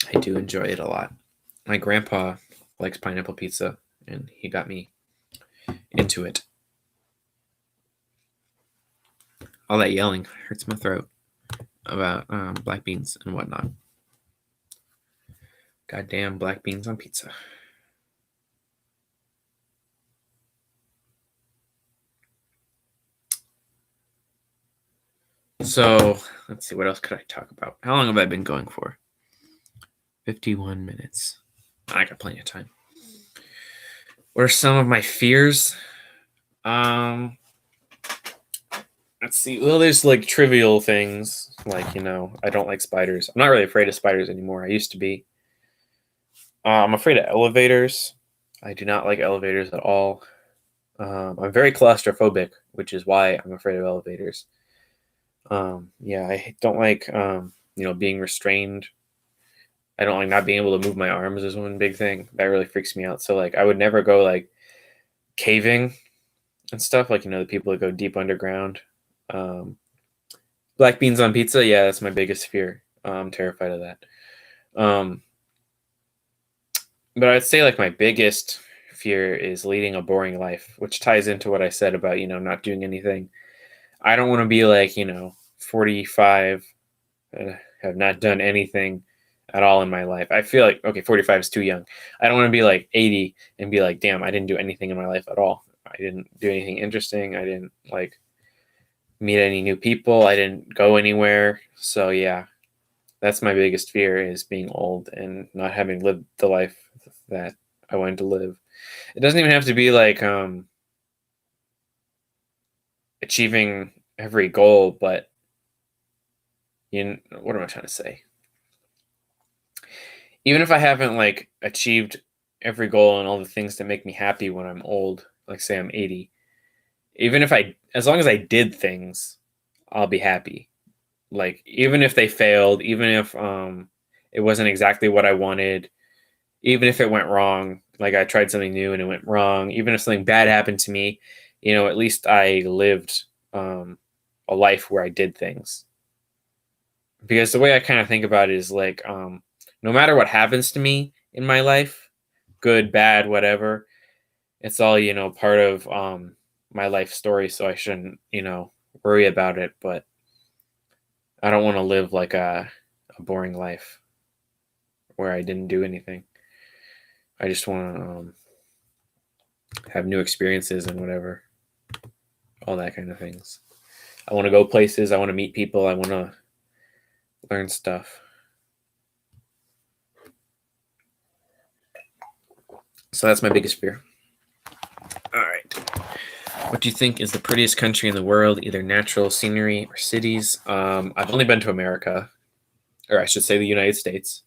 I do enjoy it a lot. My grandpa likes pineapple pizza, and he got me into it. All that yelling hurts my throat about black beans and whatnot. Goddamn black beans on pizza. So let's see, what else could I talk about? How long have I been going for? 51 minutes. I got plenty of time. What are some of my fears? Let's see. Well, there's like trivial things, like I don't like spiders. I'm not really afraid of spiders anymore. I used to be. I'm afraid of elevators. I do not like elevators at all. I'm very claustrophobic, which is why I'm afraid of elevators. Yeah, I don't like being restrained. I don't like not being able to move my arms is one big thing. That really freaks me out. So like I would never go like caving and stuff, like the people that go deep underground. Black beans on pizza, yeah, that's my biggest fear. I'm terrified of that. But I'd say like my biggest fear is leading a boring life, which ties into what I said about, not doing anything. I don't want to be like, 45, have not done anything at all in my life. I feel like, okay, 45 is too young. I don't want to be like 80 and be like, damn, I didn't do anything in my life at all. I didn't do anything interesting. I didn't like meet any new people. I didn't go anywhere. So yeah, that's my biggest fear is being old and not having lived the life that I wanted to live. It doesn't even have to be like achieving every goal, but what am I trying to say? Even if I haven't like achieved every goal and all the things that make me happy when I'm old, like say I'm 80, even if as long as I did things, I'll be happy. Like even if they failed, even if it wasn't exactly what I wanted, even if it went wrong, like I tried something new and it went wrong, even if something bad happened to me, at least I lived a life where I did things. Because the way I kind of think about it is like, no matter what happens to me in my life, good, bad, whatever, it's all, part of my life story. So I shouldn't, worry about it. But I don't want to live like a boring life where I didn't do anything. I just want to have new experiences and whatever, all that kind of things. I want to go places. I want to meet people. I want to learn stuff. So that's my biggest fear. All right. What do you think is the prettiest country in the world, either natural scenery or cities? I've only been to America, or I should say the United States.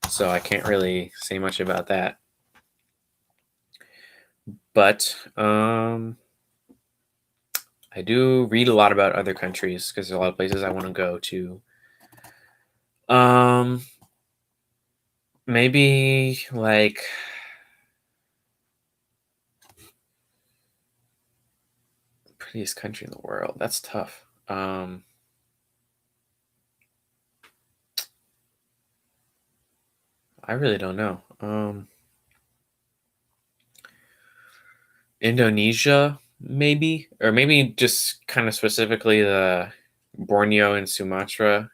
So I can't really say much about that. But I do read a lot about other countries because there's a lot of places I want to go to. Maybe like prettiest country in the world. That's tough. I really don't know. Indonesia, maybe, or maybe just kind of specifically the Borneo and Sumatra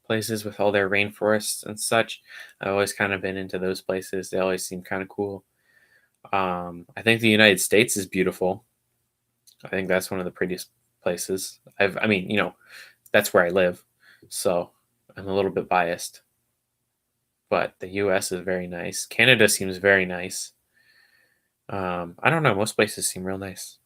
places with all their rainforests and such. I've always kind of been into those places. They always seem kind of cool. I think the United States is beautiful. I think that's one of the prettiest places. I mean, that's where I live, so I'm a little bit biased. But the U.S. is very nice. Canada seems very nice. I don't know. Most places seem real nice.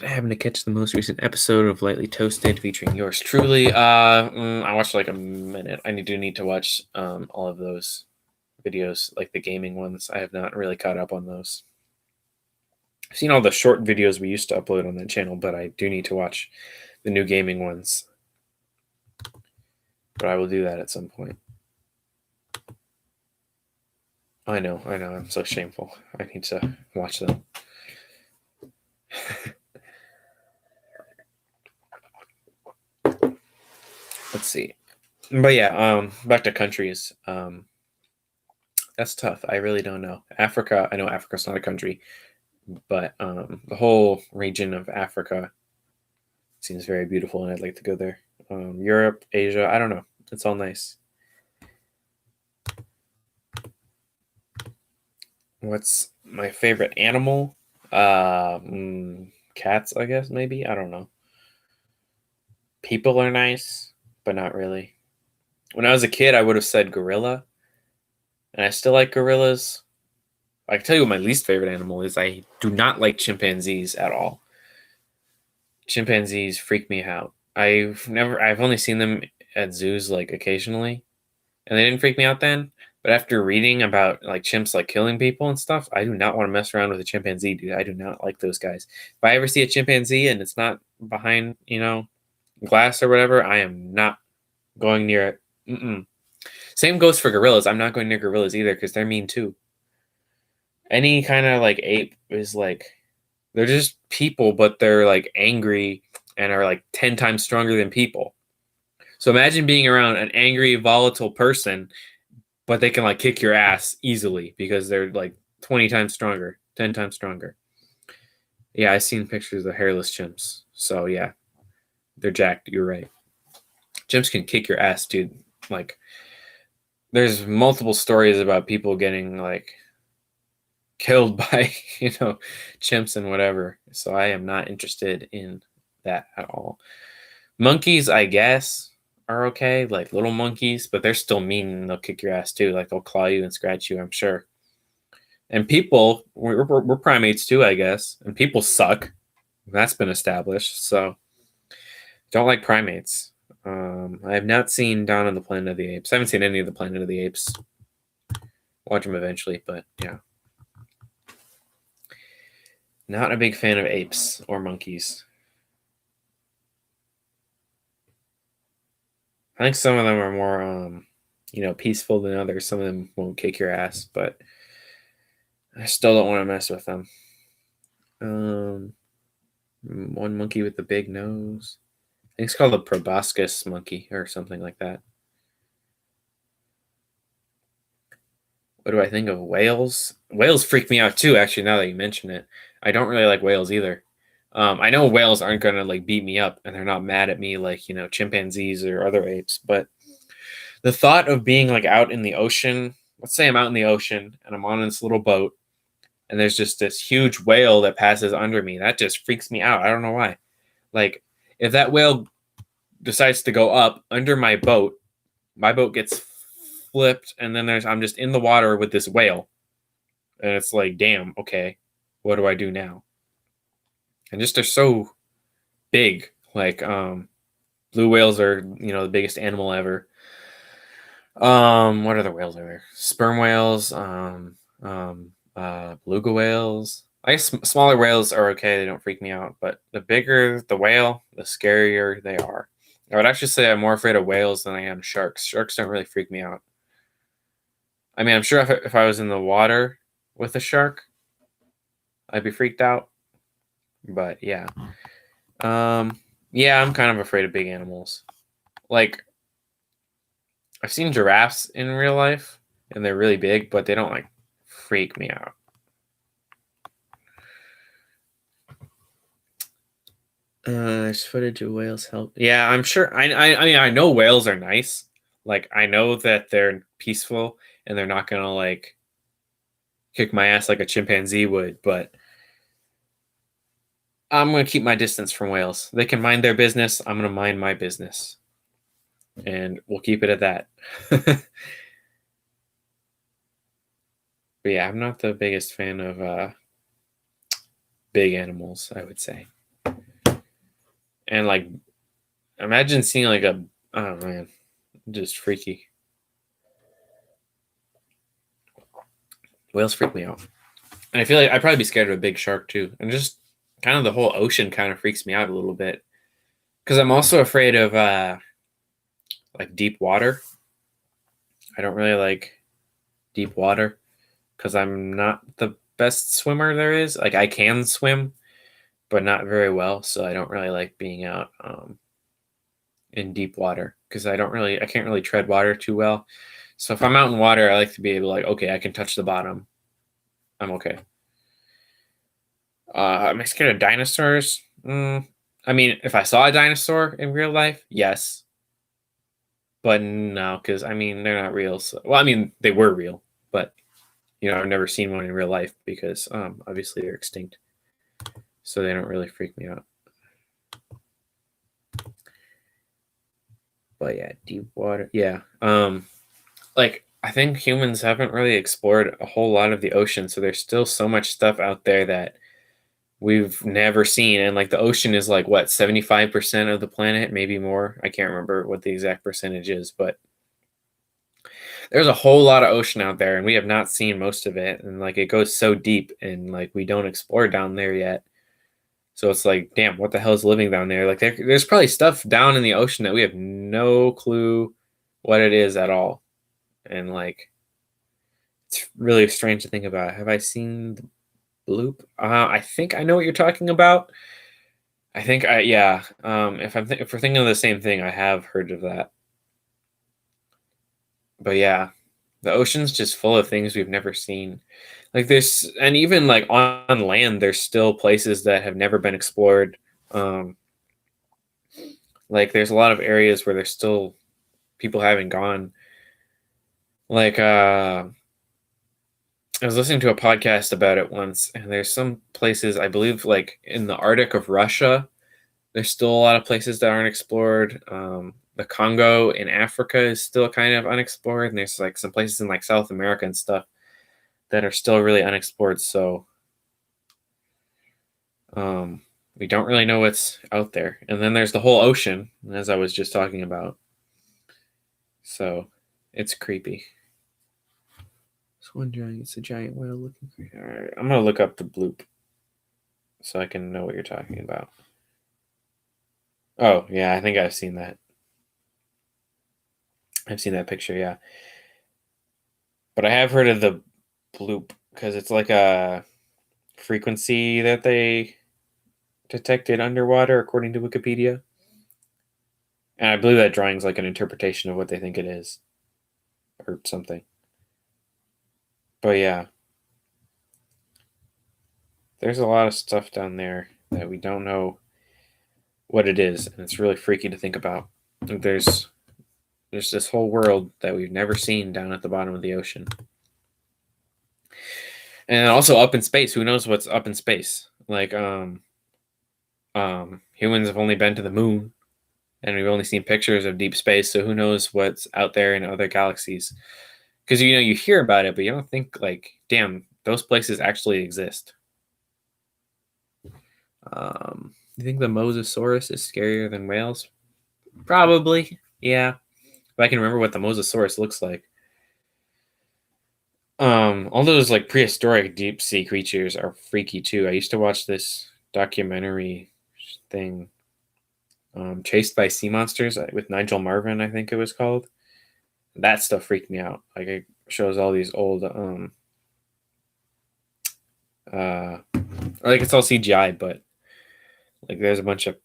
Having to catch the most recent episode of Lightly Toasted featuring yours truly. I watched like a minute. I need to watch all of those videos, like the gaming ones. I have not really caught up on those. I've seen all the short videos we used to upload on that channel, but I do need to watch the new gaming ones. But I will do that at some point. I know. I'm so shameful. I need to watch them. Let's see. But yeah, back to countries. That's tough. I really don't know. Africa, I know Africa's not a country, but the whole region of Africa seems very beautiful, and I'd like to go there. Europe, Asia, I don't know. It's all nice. What's my favorite animal? Cats, I guess, maybe. I don't know. People are nice, but not really. When I was a kid, I would have said gorilla, and I still like gorillas. I can tell you what my least favorite animal is. I do not like chimpanzees at all. Chimpanzees freak me out. I've only seen them at zoos like occasionally, and they didn't freak me out then. But after reading about like chimps like killing people and stuff, I do not want to mess around with a chimpanzee, dude. I do not like those guys. If I ever see a chimpanzee and it's not behind, glass or whatever, I am not going near it. Same goes for gorillas. I'm not going near gorillas either because they're mean too. Any kind of like ape is like, they're just people, but they're like angry and are like 10 times stronger than people. So imagine being around an angry, volatile person, but they can like kick your ass easily because they're like 20 times stronger, 10 times stronger. Yeah, I've seen pictures of hairless chimps. So yeah, they're jacked. You're right. Chimps can kick your ass, dude. Like, there's multiple stories about people getting like killed by chimps and whatever. So I am not interested in that at all. Monkeys, I guess, are okay, like little monkeys, but they're still mean and they'll kick your ass too. Like they'll claw you and scratch you, I'm sure. And people, we're primates too, I guess. And people suck. That's been established. So don't like primates. I have not seen Dawn of the Planet of the Apes. I haven't seen any of the Planet of the Apes. Watch them eventually, but yeah. Not a big fan of apes or monkeys. I think some of them are more, peaceful than others. Some of them won't kick your ass, but I still don't want to mess with them. One monkey with the big nose. I think it's called a proboscis monkey or something like that. What do I think of whales? Whales freak me out too, actually, now that you mention it. I don't really like whales either. I know whales aren't going to like beat me up and they're not mad at me like, chimpanzees or other apes, but the thought of being like out in the ocean, let's say I'm out in the ocean and I'm on this little boat and there's just this huge whale that passes under me, that just freaks me out. I don't know why. Like, if that whale decides to go up under my boat gets flipped, and then I'm just in the water with this whale. And it's like, damn, okay, what do I do now? And just they're so big. Like, blue whales are, the biggest animal ever. What other whales are there? Sperm whales, beluga whales. I guess smaller whales are okay. They don't freak me out. But the bigger the whale, the scarier they are. I would actually say I'm more afraid of whales than I am sharks. Sharks don't really freak me out. I mean, I'm sure if I was in the water with a shark, I'd be freaked out. But yeah. Yeah, I'm kind of afraid of big animals. Like, I've seen giraffes in real life, and they're really big, but they don't like freak me out. Is footage of whales help? Yeah, I'm sure. I mean, I know whales are nice. Like, I know that they're peaceful and they're not gonna like kick my ass like a chimpanzee would. But I'm going to keep my distance from whales. They can mind their business. I'm going to mind my business. And we'll keep it at that. But yeah, I'm not the biggest fan of big animals, I would say. And like, imagine seeing like a, oh man, just freaky. Whales freak me out. And I feel like I'd probably be scared of a big shark too. And just kind of the whole ocean kind of freaks me out a little bit. Because I'm also afraid of like deep water. I don't really like deep water because I'm not the best swimmer there is. Like I can swim, but not very well. So I don't really like being out in deep water because I can't really tread water too well. So if I'm out in water, I like to be able to like, okay, I can touch the bottom. I'm okay. Am I scared of dinosaurs? I mean, if I saw a dinosaur in real life, yes. But no, because I mean, they're not real. So, well, I mean, they were real, but I've never seen one in real life because obviously they're extinct. So they don't really freak me out. But yeah, deep water. Yeah. Like I think humans haven't really explored a whole lot of the ocean, so there's still so much stuff out there that we've never seen. And like the ocean is like what, 75% of the planet, maybe more. I can't remember what the exact percentage is, but there's a whole lot of ocean out there and we have not seen most of it. And like it goes so deep and like we don't explore down there yet. So it's like, damn, what the hell is living down there? Like there's probably stuff down in the ocean that we have no clue what it is at all. And like it's really strange to think about. Have I seen the bloop? I think I know what you're talking about. I think yeah. If we're thinking of the same thing, I have heard of that. But yeah, the ocean's just full of things we've never seen. Like there's, and even like on land, there's still places that have never been explored. Um, like there's a lot of areas where there's still people haven't gone. Like I was listening to a podcast about it once, and there's some places I believe, like in the Arctic of Russia, there's still a lot of places that aren't explored. The Congo in Africa is still kind of unexplored, and there's like some places in like South America and stuff that are still really unexplored. So we don't really know what's out there. And then there's the whole ocean, as I was just talking about. So it's creepy. It's a giant whale looking creepy. All right, I'm gonna look up the bloop so I can know what you're talking about. Oh yeah, I think I've seen that. I've seen that picture, yeah. But I have heard of the bloop because it's like a frequency that they detected underwater, according to Wikipedia. And I believe that drawing's like an interpretation of what they think it is, or something. But yeah, there's a lot of stuff down there that we don't know what it is, and it's really freaky to think about. There's this whole world that we've never seen down at the bottom of the ocean. And also up in space, who knows what's up in space? Like humans have only been to the moon and we've only seen pictures of deep space, so who knows what's out there in other galaxies? Because you hear about it, but you don't think like, damn, those places actually exist. You think the Mosasaurus is scarier than whales? Probably, yeah. If I can remember what the Mosasaurus looks like. All those like prehistoric deep sea creatures are freaky too. I used to watch this documentary thing, Chased by Sea Monsters with Nigel Marven, I think it was called. That stuff freaked me out. Like it shows all these old like it's all CGI, but like there's a bunch of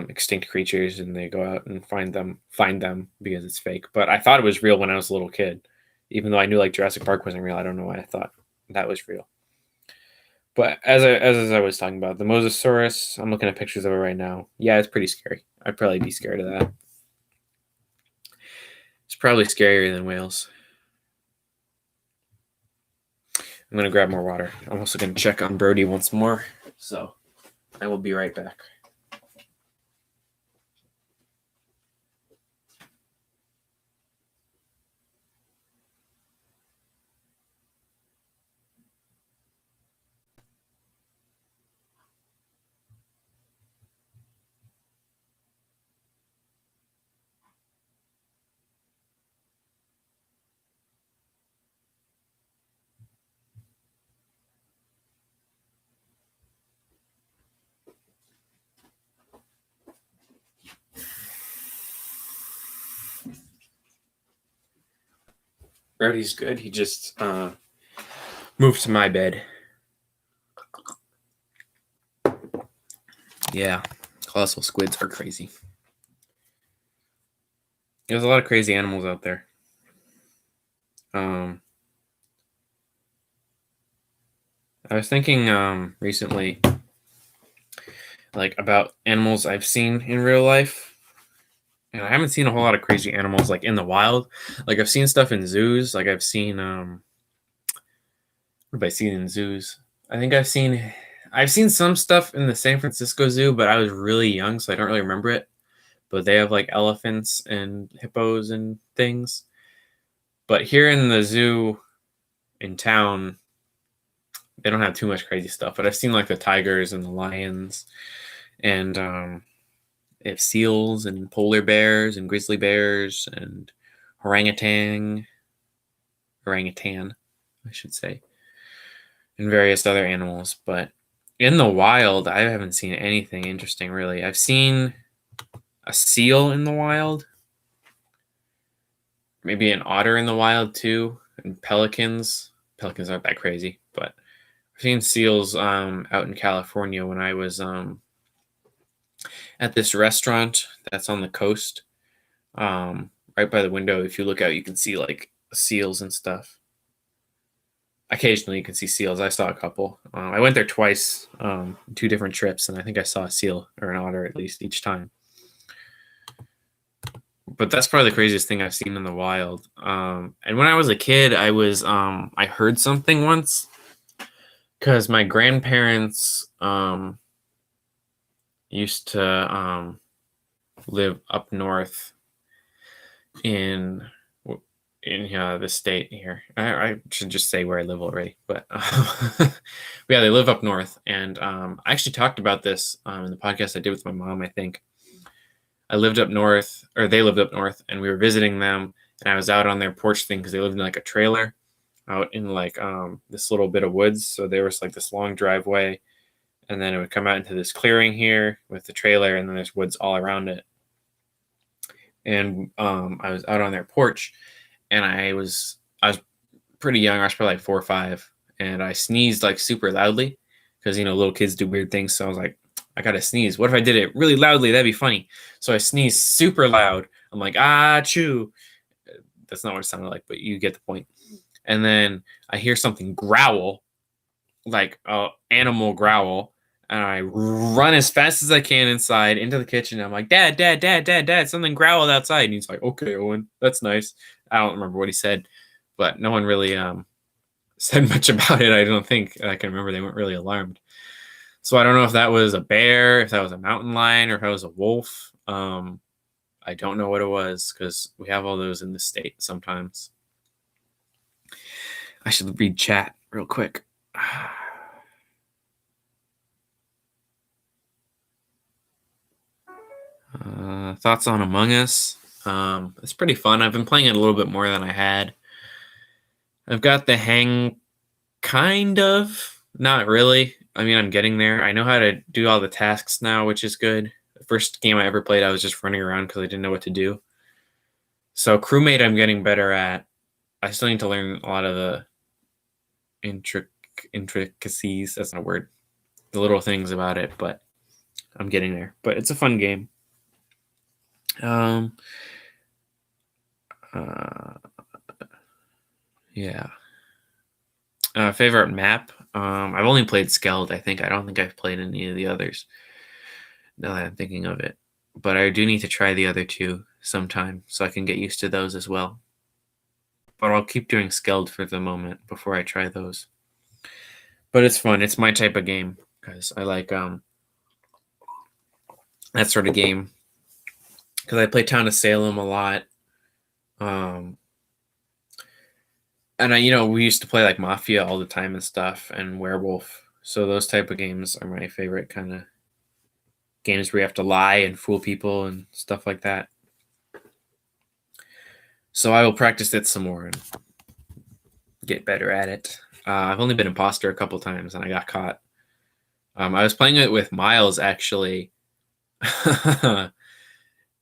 extinct creatures and they go out and find them because it's fake. But I thought it was real when I was a little kid. Even though I knew like Jurassic Park wasn't real, I don't know why I thought that was real. But as I was talking about, the Mosasaurus, I'm looking at pictures of it right now. Yeah, it's pretty scary. I'd probably be scared of that. It's probably scarier than whales. I'm gonna grab more water. I'm also gonna check on Brody once more. So I will be right back. Brody's good. He just moved to my bed. Yeah, colossal squids are crazy. There's a lot of crazy animals out there. I was thinking recently, like, about animals I've seen in real life. And I haven't seen a whole lot of crazy animals like in the wild. Like I've seen stuff in zoos. Like I've seen what have I seen in zoos? I think I've seen some stuff in the San Francisco Zoo, but I was really young, so I don't really remember it. But they have like elephants and hippos and things. But here in the zoo in town, they don't have too much crazy stuff. But I've seen like the tigers and the lions, and they have seals and polar bears and grizzly bears and orangutan, I should say, and various other animals. But in the wild, I haven't seen anything interesting really. I've seen a seal in the wild, maybe an otter in the wild too, and pelicans. Pelicans aren't that crazy, but I've seen seals out in California when I was at this restaurant that's on the coast. Right by the window, if you look out, you can see like seals and stuff. Occasionally, you can see seals. I saw a couple. I went there twice, 2 different trips, and I think I saw a seal or an otter at least each time. But that's probably the craziest thing I've seen in the wild. And when I was a kid, I heard something once because my grandparents used to live up north in the state here. I should just say where I live already, but yeah, they live up north, and I actually talked about this in the podcast I did with my mom. I think I lived up north, or they lived up north, and we were visiting them, and I was out on their porch thing because they lived in like a trailer out in like this little bit of woods. So there was like this long driveway, and then it would come out into this clearing here with the trailer, and then there's woods all around it. And I was out on their porch, and I was pretty young. I was probably like 4 or 5, and I sneezed like super loudly because little kids do weird things. So I was like, I gotta sneeze. What if I did it really loudly? That'd be funny. So I sneezed super loud. I'm like, achoo. That's not what it sounded like, but you get the point. And then I hear something growl, like an animal growl, and I run as fast as I can inside into the kitchen. I'm like, Dad, Dad, Dad, Dad, Dad, something growled outside. And he's like, okay, Owen, that's nice. I don't remember what he said, but no one really said much about it. I don't think I can remember. They weren't really alarmed. So I don't know if that was a bear, if that was a mountain lion, or if that was a wolf. I don't know what it was because we have all those in the state sometimes. I should read chat real quick. Thoughts on Among Us? It's pretty fun. I've been playing it a little bit more than I had. I've got the hang, kind of. Not really. I mean, I'm getting there. I know how to do all the tasks now, which is good. The first game I ever played, I was just running around because I didn't know what to do. So crewmate, I'm getting better at. I still need to learn a lot of the intricacies. That's not a word. The little things about it, but I'm getting there. But it's a fun game. Yeah. Favorite map? I've only played Skeld, I think. I don't think I've played any of the others, now that I'm thinking of it. But I do need to try the other 2 sometime so I can get used to those as well. But I'll keep doing Skeld for the moment before I try those. But it's fun. It's my type of game because I like that sort of game. Because I play Town of Salem a lot. And we used to play like Mafia all the time and stuff, and Werewolf. So those type of games are my favorite kind of games where you have to lie and fool people and stuff like that. So I will practice it some more and get better at it. I've only been imposter a couple times and I got caught. I was playing it with Miles actually.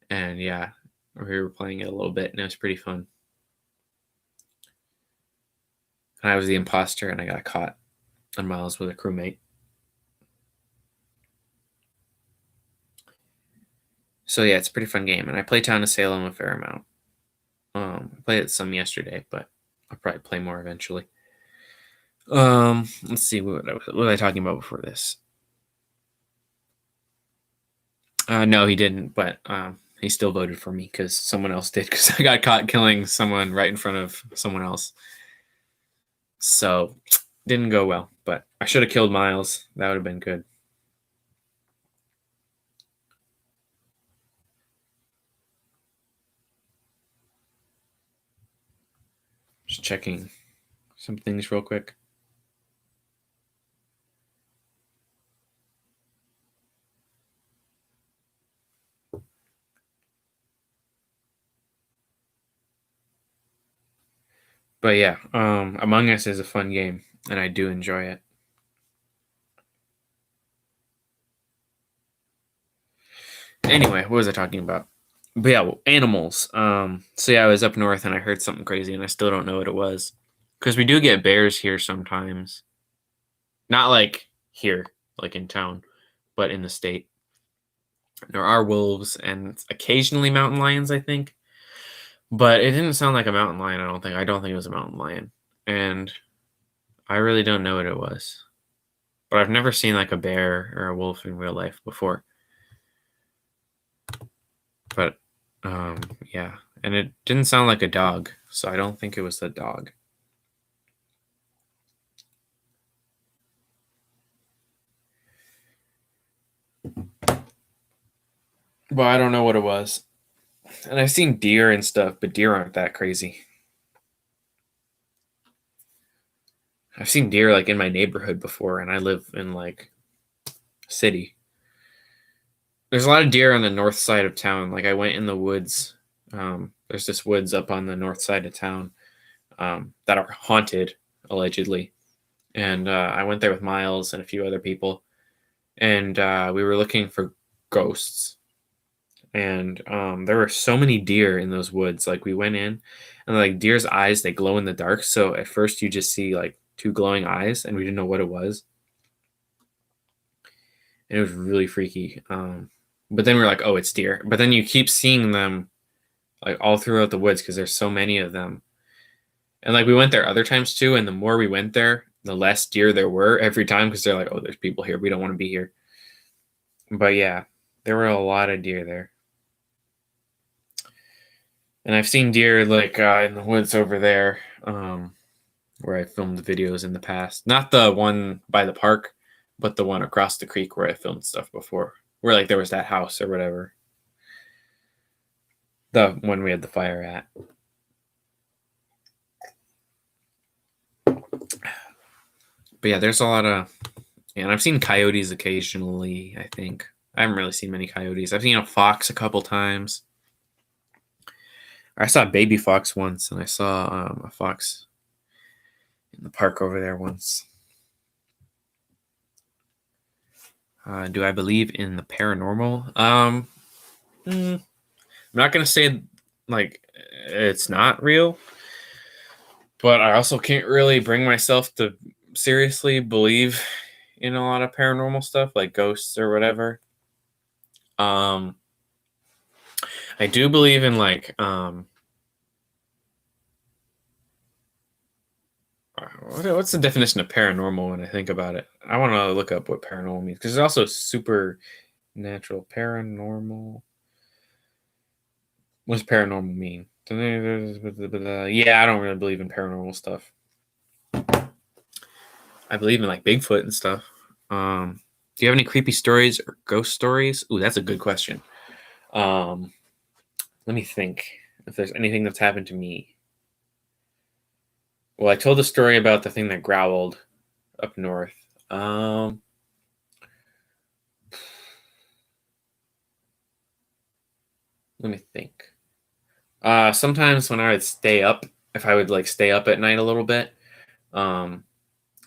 And yeah, we were playing it a little bit and it was pretty fun. And I was the imposter and I got caught. And Miles was a crewmate. So yeah, it's a pretty fun game. And I play Town of Salem a fair amount. I played it some yesterday, but I'll probably play more eventually. Let's see, what was I talking about before this? No, he didn't, but he still voted for me because someone else did, because I got caught killing someone right in front of someone else. So didn't go well, but I should have killed Miles. That would have been good. Just checking some things real quick. But yeah, Among Us is a fun game, and I do enjoy it. Anyway, what was I talking about? But yeah, animals. So yeah, I was up north and I heard something crazy, and I still don't know what it was. Because we do get bears here sometimes. Not like here, like in town, but in the state. There are wolves and occasionally mountain lions, I think. But it didn't sound like a mountain lion, I don't think. I don't think it was a mountain lion. And I really don't know what it was. But I've never seen like a bear or a wolf in real life before. But yeah. And it didn't sound like a dog, so I don't think it was the dog. But I don't know what it was. And I've seen deer and stuff, but deer aren't that crazy. I've seen deer like in my neighborhood before, and I live in like city. There's a lot of deer on the north side of town. Like I went in the woods. There's this woods up on the north side of town that are haunted, allegedly. And I went there with Miles and a few other people, and we were looking for ghosts. And there were so many deer in those woods. Like we went in, and like deer's eyes, they glow in the dark. So at first you just see like two glowing eyes, and we didn't know what it was. And it was really freaky. But then we are like, oh, it's deer. But then you keep seeing them like all throughout the woods because there's so many of them. And like we went there other times too, and the more we went there, the less deer there were every time because they're like, oh, there's people here. We don't want to be here. But yeah, there were a lot of deer there. And I've seen deer like in the woods over there where I filmed videos in the past. Not the one by the park, but the one across the creek where I filmed stuff before. Where like there was that house or whatever. The one we had the fire at. But yeah, there's a lot of... And I've seen coyotes occasionally, I think. I haven't really seen many coyotes. I've seen a fox a couple times. I saw a baby fox once, and I saw a fox in the park over there once. Do I believe in the paranormal? I'm not going to say like it's not real, but I also can't really bring myself to seriously believe in a lot of paranormal stuff like ghosts or whatever. I do believe in like what's the definition of paranormal when I think about it? I want to look up what paranormal means because there's also supernatural. Paranormal. What's paranormal mean? Yeah, I don't really believe in paranormal stuff. I believe in like Bigfoot and stuff. Do you have any creepy stories or ghost stories? Ooh, that's a good question. Let me think if there's anything that's happened to me. Well, I told the story about the thing that growled up north. Let me think. Sometimes when I would stay up, if I would like stay up at night a little bit, um,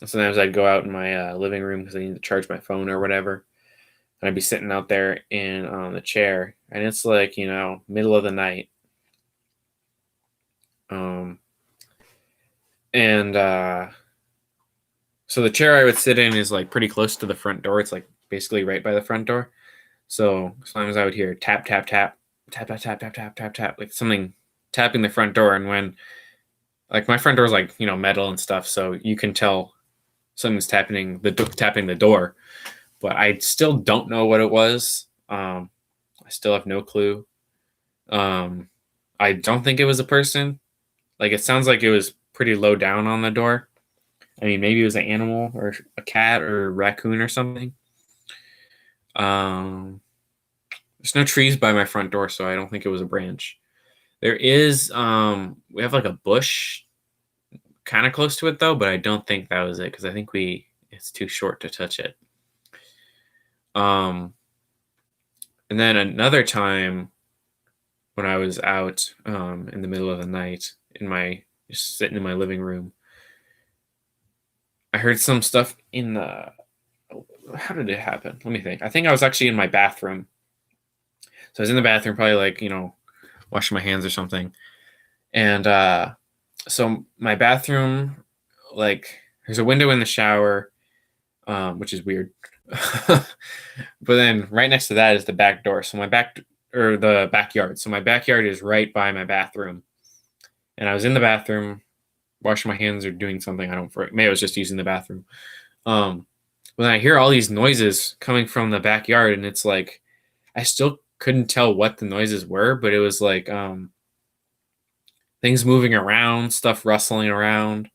sometimes I'd go out in my living room because I need to charge my phone or whatever. And I'd be sitting out there in the chair, and it's like middle of the night. And so the chair I would sit in is like pretty close to the front door. It's like basically right by the front door. So sometimes I would hear tap, tap, tap, tap, tap, tap, tap, tap, tap, tap, like something tapping the front door. And when like my front door is like metal and stuff, so you can tell something's tapping the door. But I still don't know what it was. I still have no clue. I don't think it was a person. Like it sounds like it was pretty low down on the door. I mean, maybe it was an animal or a cat or a raccoon or something. There's no trees by my front door, so I don't think it was a branch. There is, we have like a bush kind of close to it though, but I don't think that was it because I think it's too short to touch it. And then another time when I was out in the middle of the night just sitting in my living room, I heard some stuff in the. How did it happen? Let me think. I think I was actually in my bathroom. So I was in the bathroom, probably like washing my hands or something, and so my bathroom, like, there's a window in the shower, which is weird. But then right next to that is the back door. So the backyard. So my backyard is right by my bathroom. And I was in the bathroom washing my hands or doing something. Maybe I was just using the bathroom. When I hear all these noises coming from the backyard, and it's like, I still couldn't tell what the noises were, but it was like things moving around, stuff rustling around.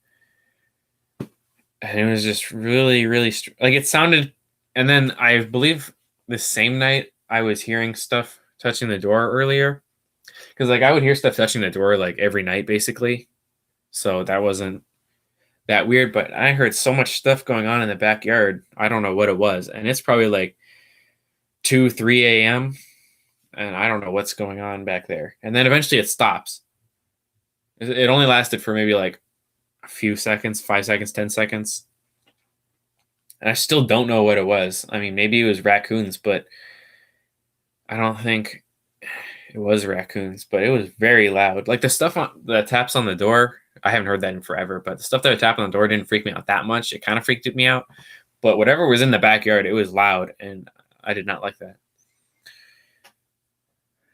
And it was just really, really, like it sounded. And then I believe the same night I was hearing stuff touching the door earlier. Because like I would hear stuff touching the door like every night, basically. So that wasn't that weird. But I heard so much stuff going on in the backyard. I don't know what it was. And it's probably like 2, 3 a.m. And I don't know what's going on back there. And then eventually it stops. It only lasted for maybe like a few seconds, 5 seconds, 10 seconds. And I still don't know what it was. I mean, maybe it was raccoons, but I don't think it was raccoons, but it was very loud. Like the stuff that taps on the door, I haven't heard that in forever, but the stuff that would tap on the door didn't freak me out that much. It kind of freaked me out. But whatever was in the backyard, it was loud, and I did not like that.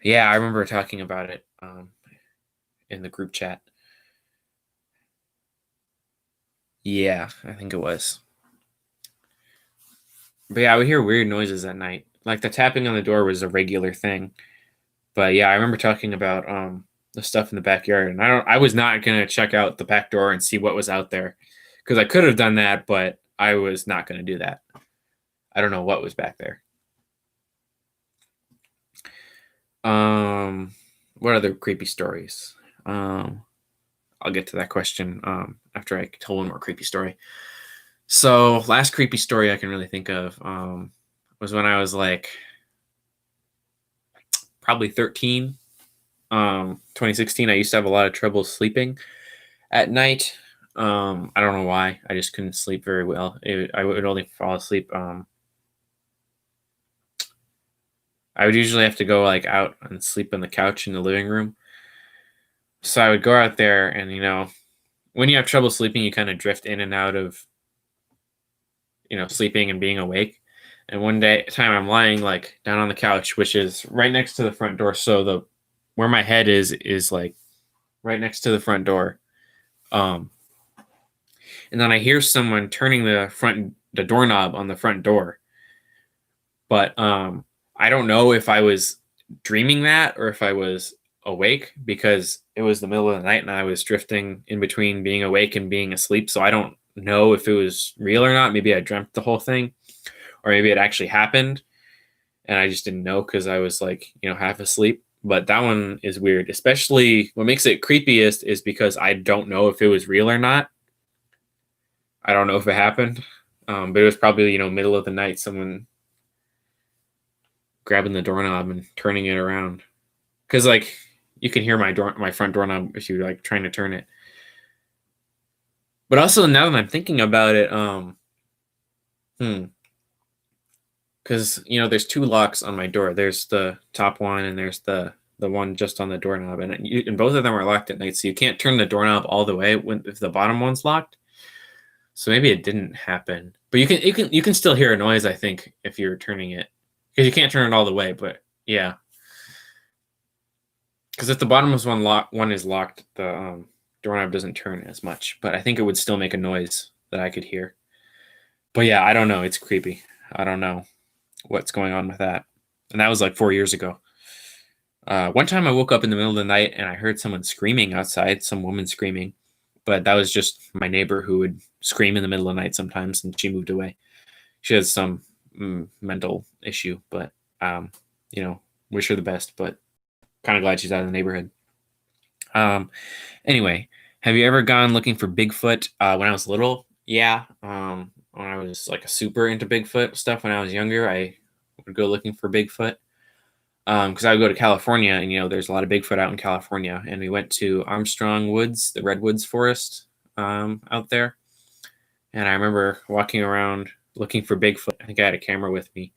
Yeah, I remember talking about it in the group chat. Yeah, I think it was. But yeah, I would hear weird noises at night. Like the tapping on the door was a regular thing. But yeah, I remember talking about the stuff in the backyard, and I was not gonna check out the back door and see what was out there, because I could have done that, but I was not gonna do that. I don't know what was back there. What other creepy stories? I'll get to that question after I tell one more creepy story. So last creepy story I can really think of was when I was like probably 13. 2016, I used to have a lot of trouble sleeping at night. I don't know why. I just couldn't sleep very well. I would only fall asleep. I would usually have to go like out and sleep on the couch in the living room. So I would go out there, and when you have trouble sleeping, you kind of drift in and out of sleeping and being awake. And one time I'm lying like down on the couch, which is right next to the front door. So where my head is like right next to the front door. And then I hear someone turning the doorknob on the front door. But I don't know if I was dreaming that or if I was awake, because it was the middle of the night and I was drifting in between being awake and being asleep. So I don't know if it was real or not. Maybe I dreamt the whole thing, or maybe it actually happened and I just didn't know because I was like, half asleep. But that one is weird. Especially what makes it creepiest is because I don't know if it was real or not. I don't know if it happened, but it was probably middle of the night. Someone grabbing the doorknob and turning it around because like you can hear my front doorknob if you're like trying to turn it. But also now that I'm thinking about it, because there's two locks on my door. There's the top one and there's the one just on the doorknob, and both of them are locked at night, so you can't turn the doorknob all the way if the bottom one's locked. So maybe it didn't happen, but you can still hear a noise, I think, if you're turning it, because you can't turn it all the way. But yeah, because if the bottom one is locked, the doorknob doesn't turn as much. But I think it would still make a noise that I could hear. But yeah, I don't know. It's creepy. I don't know what's going on with that. And that was like 4 years ago. One time I woke up in the middle of the night and I heard someone screaming outside, some woman screaming. But that was just my neighbor who would scream in the middle of the night sometimes, and she moved away. She has some mental issue, but wish her the best. But kind of glad she's out of the neighborhood. Anyway, have you ever gone looking for Bigfoot? When I was little, yeah. When I was like super into Bigfoot stuff when I was younger, I would go looking for Bigfoot. Because I would go to California, and there's a lot of Bigfoot out in California, and we went to Armstrong Woods, the Redwoods Forest, out there. And I remember walking around looking for Bigfoot. I think I had a camera with me,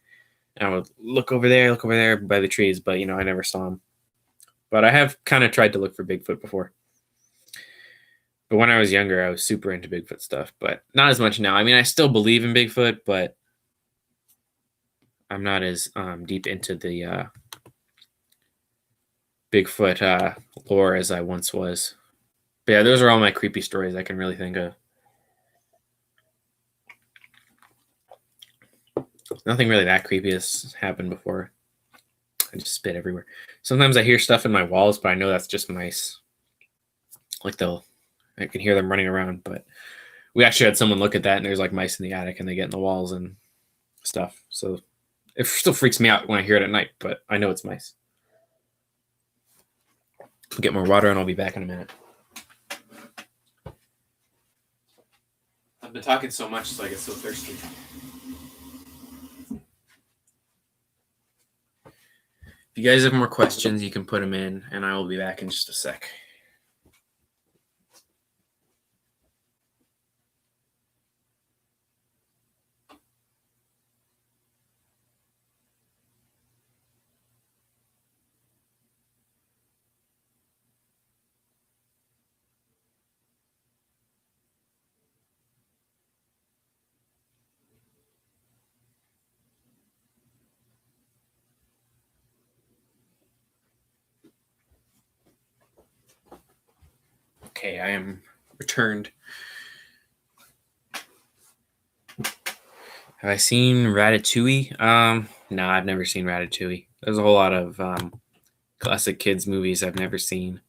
and I would look over there by the trees, but I never saw him. But I have kind of tried to look for Bigfoot before. But when I was younger, I was super into Bigfoot stuff, but not as much now. I mean, I still believe in Bigfoot, but I'm not as deep into the Bigfoot lore as I once was. But yeah, those are all my creepy stories I can really think of. Nothing really that creepy has happened before. I just spit everywhere. Sometimes I hear stuff in my walls, but I know that's just mice. Like I can hear them running around, but we actually had someone look at that, and there's like mice in the attic, and they get in the walls and stuff. So it still freaks me out when I hear it at night, but I know it's mice. I'll get more water, and I'll be back in a minute. I've been talking so much, so I get so thirsty. If you guys have more questions, you can put them in, and I will be back in just a sec. Okay, I am returned. Have I seen Ratatouille? No, I've never seen Ratatouille. There's a whole lot of classic kids movies I've never seen.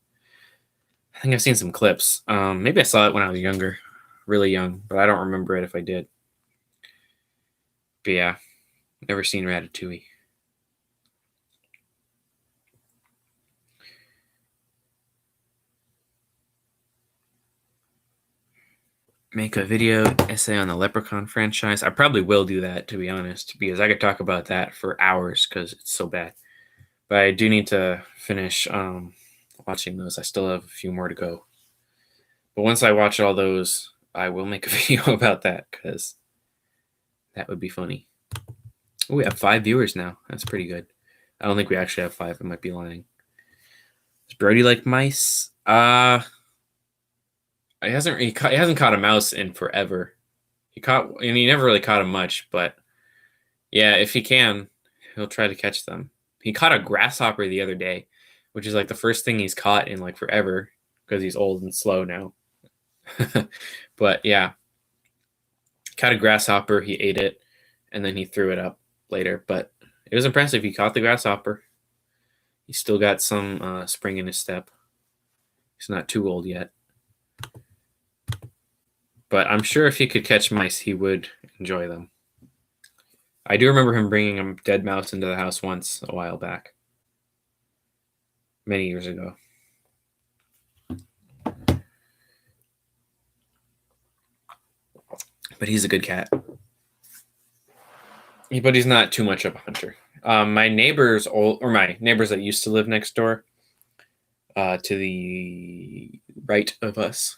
I think I've seen some clips. Maybe I saw it when I was younger, really young, but I don't remember it if I did. But yeah, never seen Ratatouille. Make a video essay on the Leprechaun franchise. I probably will do that, to be honest, because I could talk about that for hours because it's so bad. But I do need to finish watching those. I still have a few more to go. But once I watch all those, I will make a video about that because that would be funny. Oh, we have 5 viewers now. That's pretty good. I don't think we actually have 5. I might be lying. Does Brody like mice? He hasn't caught a mouse in forever. He never really caught them much, but yeah, if he can, he'll try to catch them. He caught a grasshopper the other day, which is like the first thing he's caught in like forever because he's old and slow now. But yeah, caught a grasshopper. He ate it, and then he threw it up later. But it was impressive. He caught the grasshopper. He's still got some spring in his step. He's not too old yet. But I'm sure if he could catch mice, he would enjoy them. I do remember him bringing a dead mouse into the house once a while back, many years ago. But he's a good cat. But he's not too much of a hunter. My neighbors that used to live next door, to the right of us,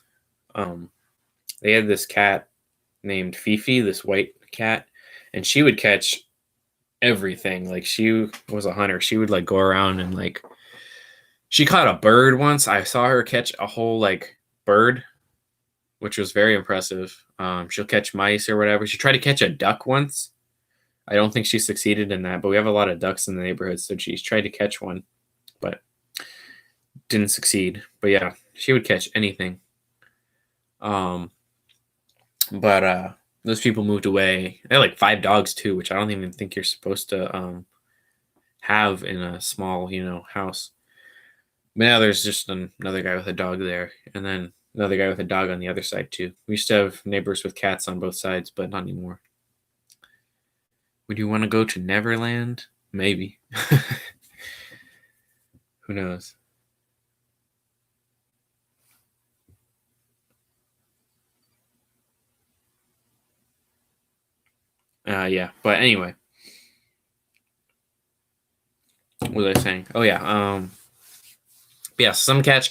they had this cat named Fifi, this white cat, and she would catch everything. Like, she was a hunter. She would like go around and like, she caught a bird once. I saw her catch a whole like bird, which was very impressive. She'll catch mice or whatever. She tried to catch a duck once. I don't think she succeeded in that, but we have a lot of ducks in the neighborhood, so she's tried to catch one, but didn't succeed. But yeah, she would catch anything. But those people moved away. They had like 5 dogs too, which I don't even think you're supposed to have in a small, house. But now there's just another guy with a dog there, and then another guy with a dog on the other side too. We used to have neighbors with cats on both sides, but not anymore. Would you want to go to Neverland? Maybe. Who knows? Yeah, but anyway. What was I saying? Oh yeah. Yeah, some cats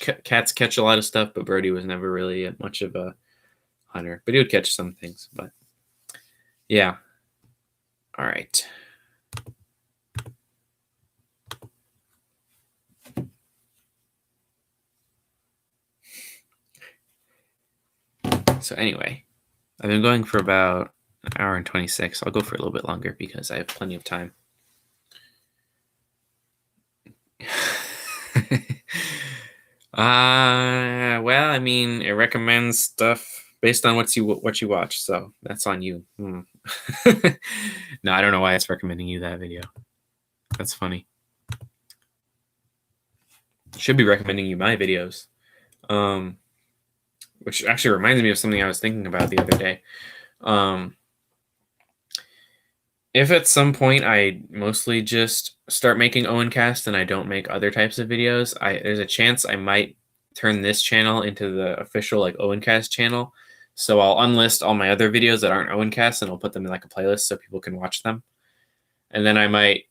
catch a lot of stuff, but Brody was never really much of a hunter. But he would catch some things. But yeah. All right. So anyway, I've been going for about an hour and 26. I'll go for a little bit longer because I have plenty of time. Well, I mean, it recommends stuff based on what you watch, so that's on you. No, I don't know why it's recommending you that video. That's funny. Should be recommending you my videos. Which actually reminds me of something I was thinking about the other day. If at some point I mostly just start making OwenCast and I don't make other types of videos, there's a chance I might turn this channel into the official like OwenCast channel. So I'll unlist all my other videos that aren't OwenCast and I'll put them in like a playlist so people can watch them. And then I might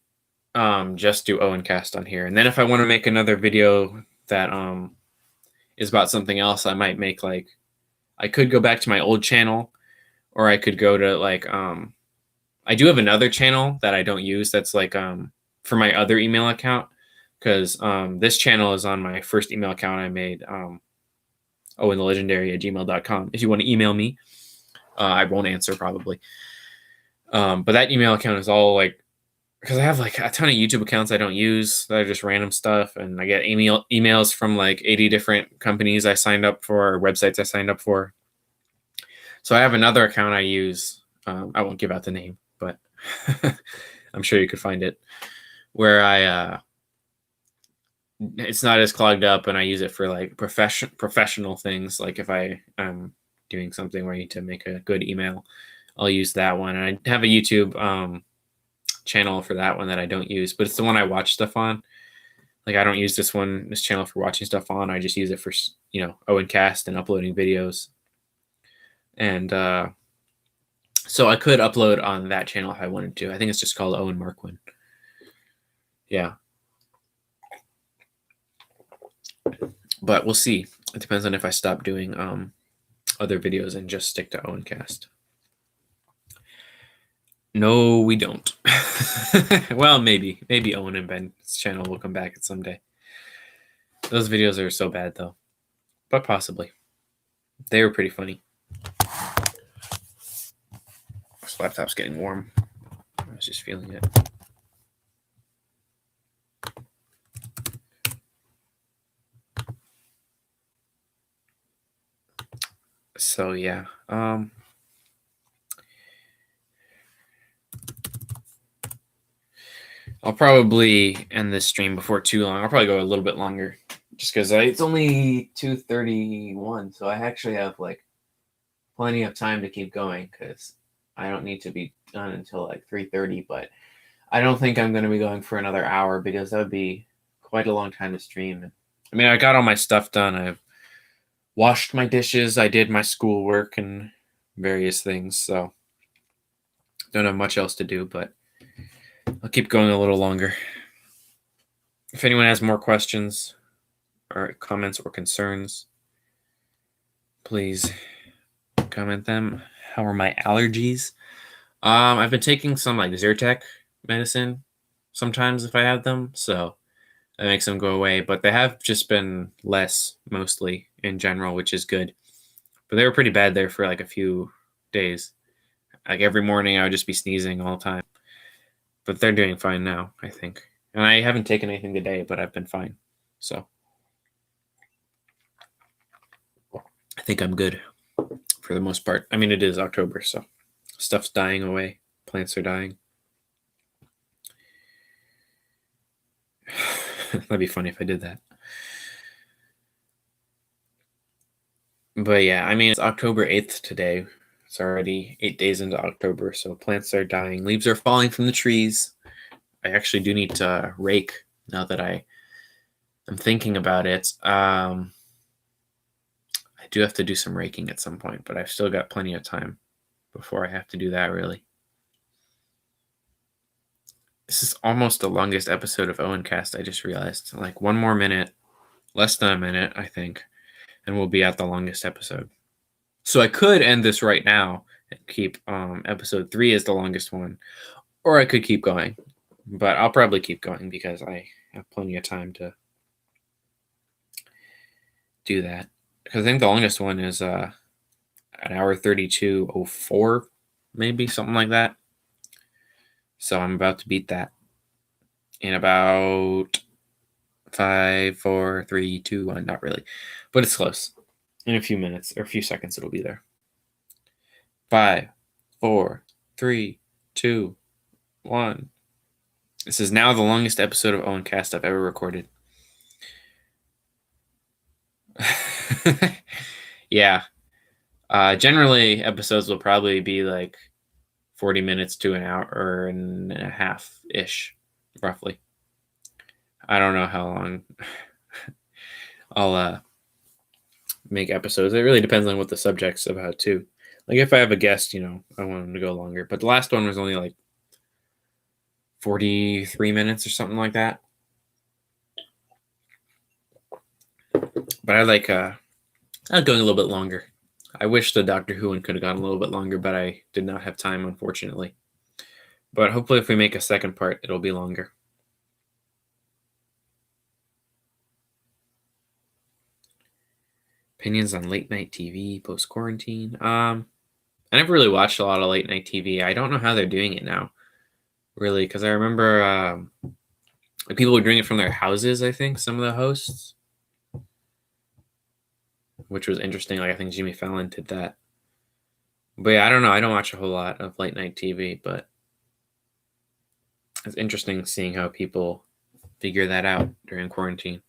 just do OwenCast on here. And then if I want to make another video that is about something else, I might make like, I could go back to my old channel, or I could go to like I do have another channel that I don't use that's like for my other email account, because this channel is on my first email account I made, OwenTheLegendary@gmail.com. If you want to email me, I won't answer probably. But that email account is all like, because I have like a ton of YouTube accounts I don't use that are just random stuff, and I get emails from like 80 different companies I signed up for, or websites I signed up for. So I have another account I use. I won't give out the name, but I'm sure you could find it, where it's not as clogged up, and I use it for like professional things. Like if I am doing something where I need to make a good email, I'll use that one. And I have a YouTube channel for that one that I don't use, but it's the one I watch stuff on. Like, I don't use this channel for watching stuff on. I just use it for, OwenCast and uploading videos. And so I could upload on that channel if I wanted to. I think it's just called Owen Marquin. Yeah. But we'll see. It depends on if I stop doing other videos and just stick to OwenCast. No, we don't. Well, maybe Owen and Ben's channel will come back someday. Those videos are so bad though, but possibly. They were pretty funny. This laptop's getting warm. I was just feeling it. So yeah. I'll probably end this stream before too long. I'll probably go a little bit longer, just because it's only 2:31, so I actually have like plenty of time to keep going, because I don't need to be done until like 3:30, but I don't think I'm going to be going for another hour because that would be quite a long time to stream. I mean, I got all my stuff done. I've washed my dishes. I did my schoolwork and various things. So don't have much else to do, but I'll keep going a little longer. If anyone has more questions or comments or concerns, please comment them. How are my allergies? I've been taking some like Zyrtec medicine sometimes if I have them, so that makes them go away. But they have just been less mostly in general, which is good. But they were pretty bad there for like a few days. Like every morning I would just be sneezing all the time. But they're doing fine now, I think. And I haven't taken anything today, but I've been fine. So I think I'm good for the most part. I mean, it is October, so stuff's dying away. Plants are dying. That'd be funny if I did that. But yeah, I mean, it's October 8th today. It's already 8 days into October, so plants are dying. Leaves are falling from the trees. I actually do need to rake now that I'm thinking about it. I do have to do some raking at some point, but I've still got plenty of time before I have to do that, really. This is almost the longest episode of OwenCast, I just realized. Like one more minute, less than a minute, I think, and we'll be at the longest episode. So I could end this right now and keep episode 3 as the longest one, or I could keep going. But I'll probably keep going because I have plenty of time to do that. Because I think the longest one is an hour 32:04, maybe something like that. So I'm about to beat that in about 5, 4, 3, 2, 1. Not really, but it's close. In a few minutes or a few seconds, it'll be there. 5, 4, 3, 2, 1. This is now the longest episode of OwenCast I've ever recorded. Yeah. Generally, episodes will probably be like 40 minutes to an hour and a half-ish, roughly. I don't know how long I'll make episodes. It really depends on what the subject's about, too. Like, if I have a guest, I want them to go longer. But the last one was only like 43 minutes or something like that. But I'd going a little bit longer. I wish the Doctor Who one could have gone a little bit longer, but I did not have time, unfortunately. But hopefully if we make a second part, it'll be longer. Opinions on late night TV post-quarantine. I never really watched a lot of late night TV. I don't know how they're doing it now, really, because I remember people were doing it from their houses, I think, some of the hosts, which was interesting. Like, I think Jimmy Fallon did that. But yeah, I don't know. I don't watch a whole lot of late night TV, but it's interesting seeing how people figure that out during quarantine.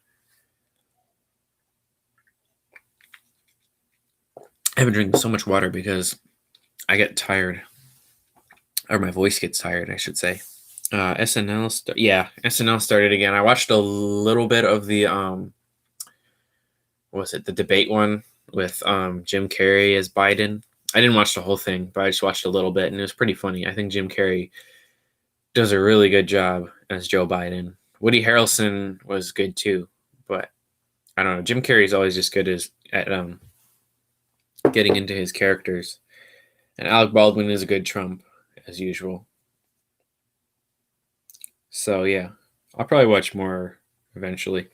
I've been drinking so much water because I get tired, or my voice gets tired, I should say. SNL started again. I watched a little bit of the the debate one with Jim Carrey as Biden. I didn't watch the whole thing, but I just watched a little bit, and it was pretty funny. I think Jim Carrey does a really good job as Joe Biden. Woody Harrelson was good too, but I don't know. Jim Carrey's always just good at getting into his characters, and Alec Baldwin is a good Trump as usual. So yeah, I'll probably watch more eventually,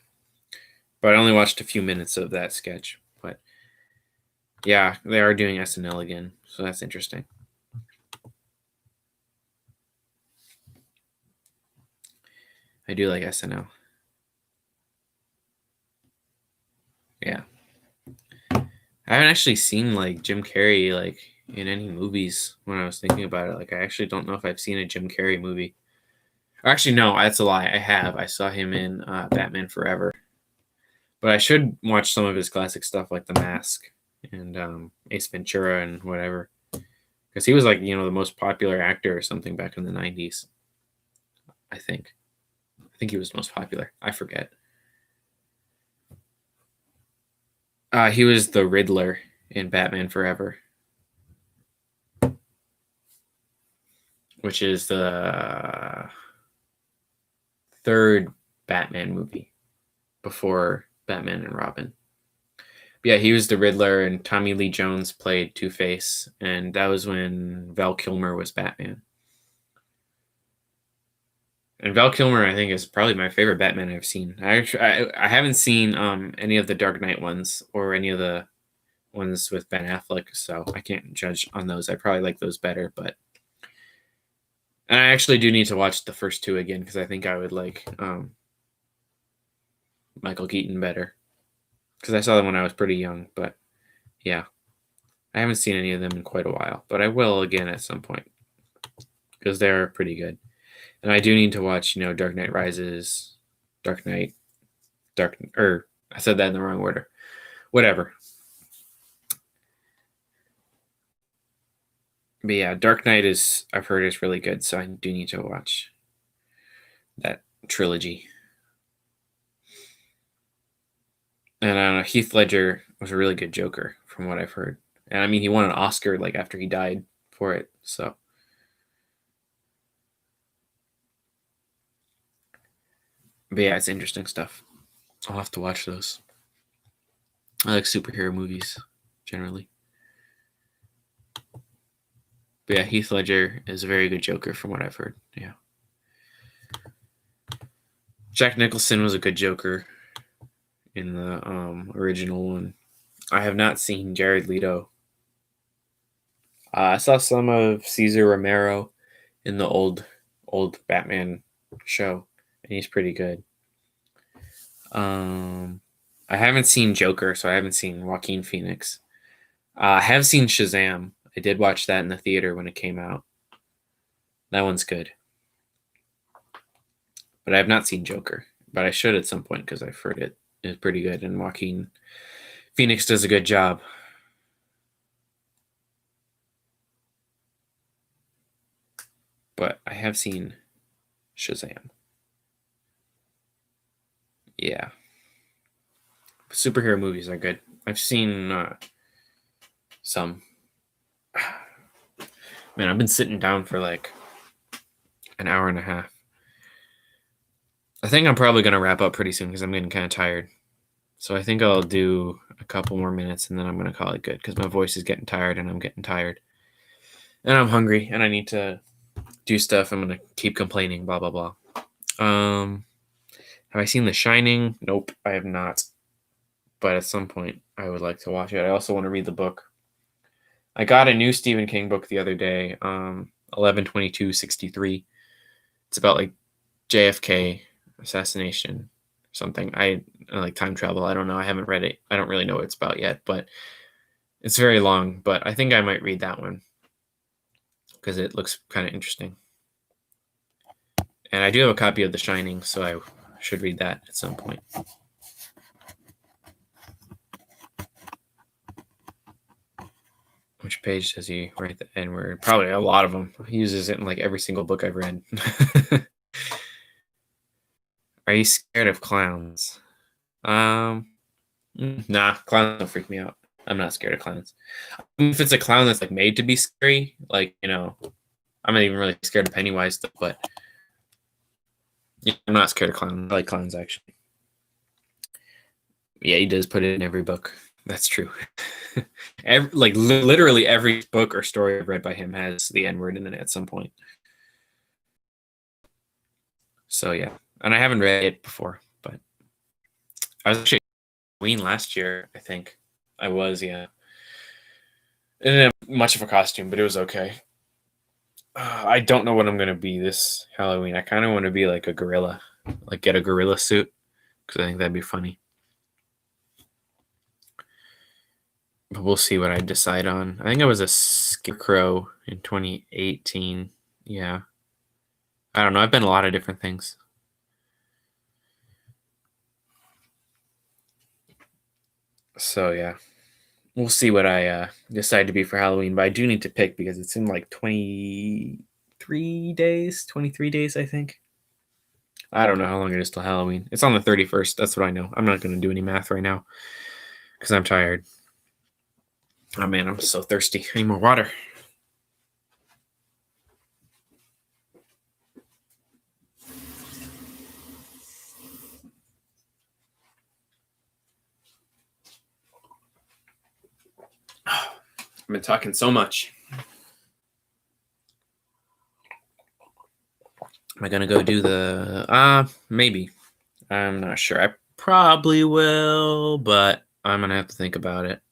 but I only watched a few minutes of that sketch. But yeah, they are doing SNL again, so that's interesting. I do like SNL. Yeah. I haven't actually seen like Jim Carrey like in any movies when I was thinking about it. Like I actually don't know if I've seen a Jim Carrey movie. Or actually, no, that's a lie. I have. I saw him in Batman Forever. But I should watch some of his classic stuff like The Mask and Ace Ventura and whatever. because he was like the most popular actor or something back in the 90s. I think he was the most popular. I forget. He was the Riddler in Batman Forever, which is the third Batman movie before Batman and Robin. But yeah, he was the Riddler, and Tommy Lee Jones played Two-Face, and that was when Val Kilmer was Batman. And Val Kilmer, I think, is probably my favorite Batman I've seen. I haven't seen any of the Dark Knight ones or any of the ones with Ben Affleck, so I can't judge on those. I probably like those better, and I actually do need to watch the first two again because I think I would like Michael Keaton better because I saw them when I was pretty young. But yeah, I haven't seen any of them in quite a while, but I will again at some point because they're pretty good. And I do need to watch, Dark Knight Rises, I said that in the wrong order. Whatever. But yeah, Dark Knight I've heard is really good, so I do need to watch that trilogy. And Heath Ledger was a really good Joker, from what I've heard. And I mean, he won an Oscar like after he died for it, so. But yeah, it's interesting stuff. I'll have to watch those. I like superhero movies, generally. But yeah, Heath Ledger is a very good Joker from what I've heard. Yeah. Jack Nicholson was a good Joker in the original one. I have not seen Jared Leto. I saw some of Cesar Romero in the old Batman show, and he's pretty good. I haven't seen Joker, so I haven't seen Joaquin Phoenix. I have seen Shazam. I did watch that in the theater when it came out. That one's good. But I have not seen Joker. But I should at some point because I've heard it is pretty good, and Joaquin Phoenix does a good job. But I have seen Shazam. Yeah. Superhero movies are good. I've seen some. Man, I've been sitting down for like an hour and a half. I think I'm probably going to wrap up pretty soon because I'm getting kind of tired. So I think I'll do a couple more minutes and then I'm going to call it good because my voice is getting tired and I'm getting tired. And I'm hungry and I need to do stuff. I'm going to keep complaining, blah, blah, blah. Have I seen The Shining? Nope, I have not. But at some point, I would like to watch it. I also want to read the book. I got a new Stephen King book the other day, 11/22/63. It's about like JFK assassination, something. I like time travel. I don't know. I haven't read it. I don't really know what it's about yet, but it's very long. But I think I might read that one because it looks kind of interesting. And I do have a copy of The Shining, so I should read that at some point. Which page does he write the N word? Probably a lot of them. He uses it in like every single book I've read. Are you scared of clowns? Nah, clowns don't freak me out. I'm not scared of clowns. If it's a clown that's like made to be scary, like, I'm not even really scared of Pennywise, but yeah, I'm not scared of clowns. I like clowns, actually. Yeah, he does put it in every book. That's true. Literally every book or story I've read by him has the N-word in it at some point. So yeah, and I haven't read it before, but I was actually Halloween last year. I think I was, yeah. It didn't have much of a costume, but it was okay. I don't know what I'm gonna be this Halloween. I kind of want to be like a gorilla, like get a gorilla suit, because I think that'd be funny. But we'll see what I decide on. I think I was a scarecrow in 2018. Yeah. I don't know. I've been a lot of different things. So, yeah. we'll see what I decide to be for Halloween. But I do need to pick because it's in like 23 days, I think. I don't know how long it is till Halloween. It's on the 31st. That's what I know. I'm not going to do any math right now because I'm tired. Oh man, I'm so thirsty. I need more water. I've been talking so much. Am I gonna go do the maybe. I'm not sure. I probably will, but I'm gonna have to think about it.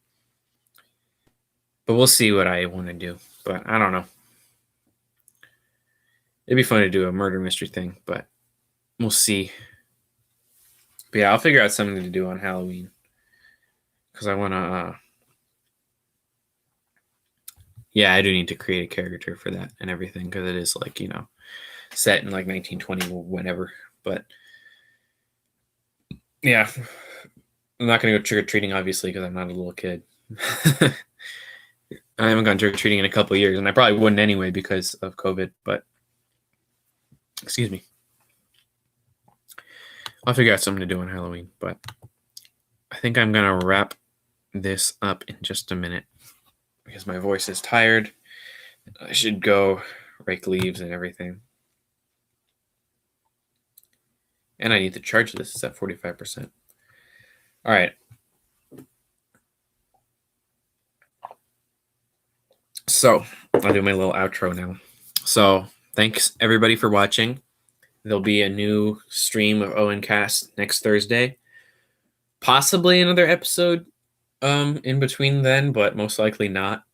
But we'll see what I want to do. But I don't know. It'd be fun to do a murder mystery thing, but we'll see. But yeah, I'll figure out something to do on Halloween. Because I wanna yeah, I do need to create a character for that and everything, because it is like, set in like 1920 or whatever. But yeah, I'm not gonna go trick or treating obviously because I'm not a little kid. I haven't gone trick or treating in a couple of years, and I probably wouldn't anyway because of COVID. But excuse me, I'll figure out something to do on Halloween. But I think I'm gonna wrap this up in just a minute because my voice is tired. I should go rake leaves and everything. And I need to charge this. It's at 45%. All right. So I'll do my little outro now. So thanks everybody for watching. There'll be a new stream of OwenCast next Thursday. Possibly another episode in between then, but most likely not.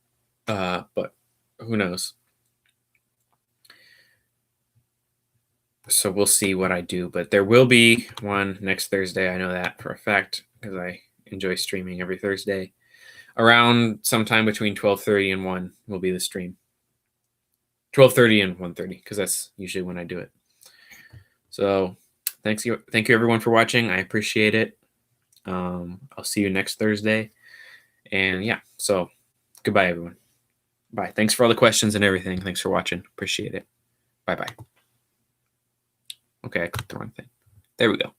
But who knows? So we'll see what I do. But there will be one next Thursday. I know that for a fact because I enjoy streaming every Thursday. Around sometime between 12:30 and 1 will be the stream. 12:30 and 1:30 because that's usually when I do it. So thank you everyone for watching. I appreciate it. I'll see you next Thursday. And yeah, so goodbye everyone. Bye. Thanks for all the questions and everything. Thanks for watching. Appreciate it. Bye-bye. Okay, I clicked the wrong thing. There we go.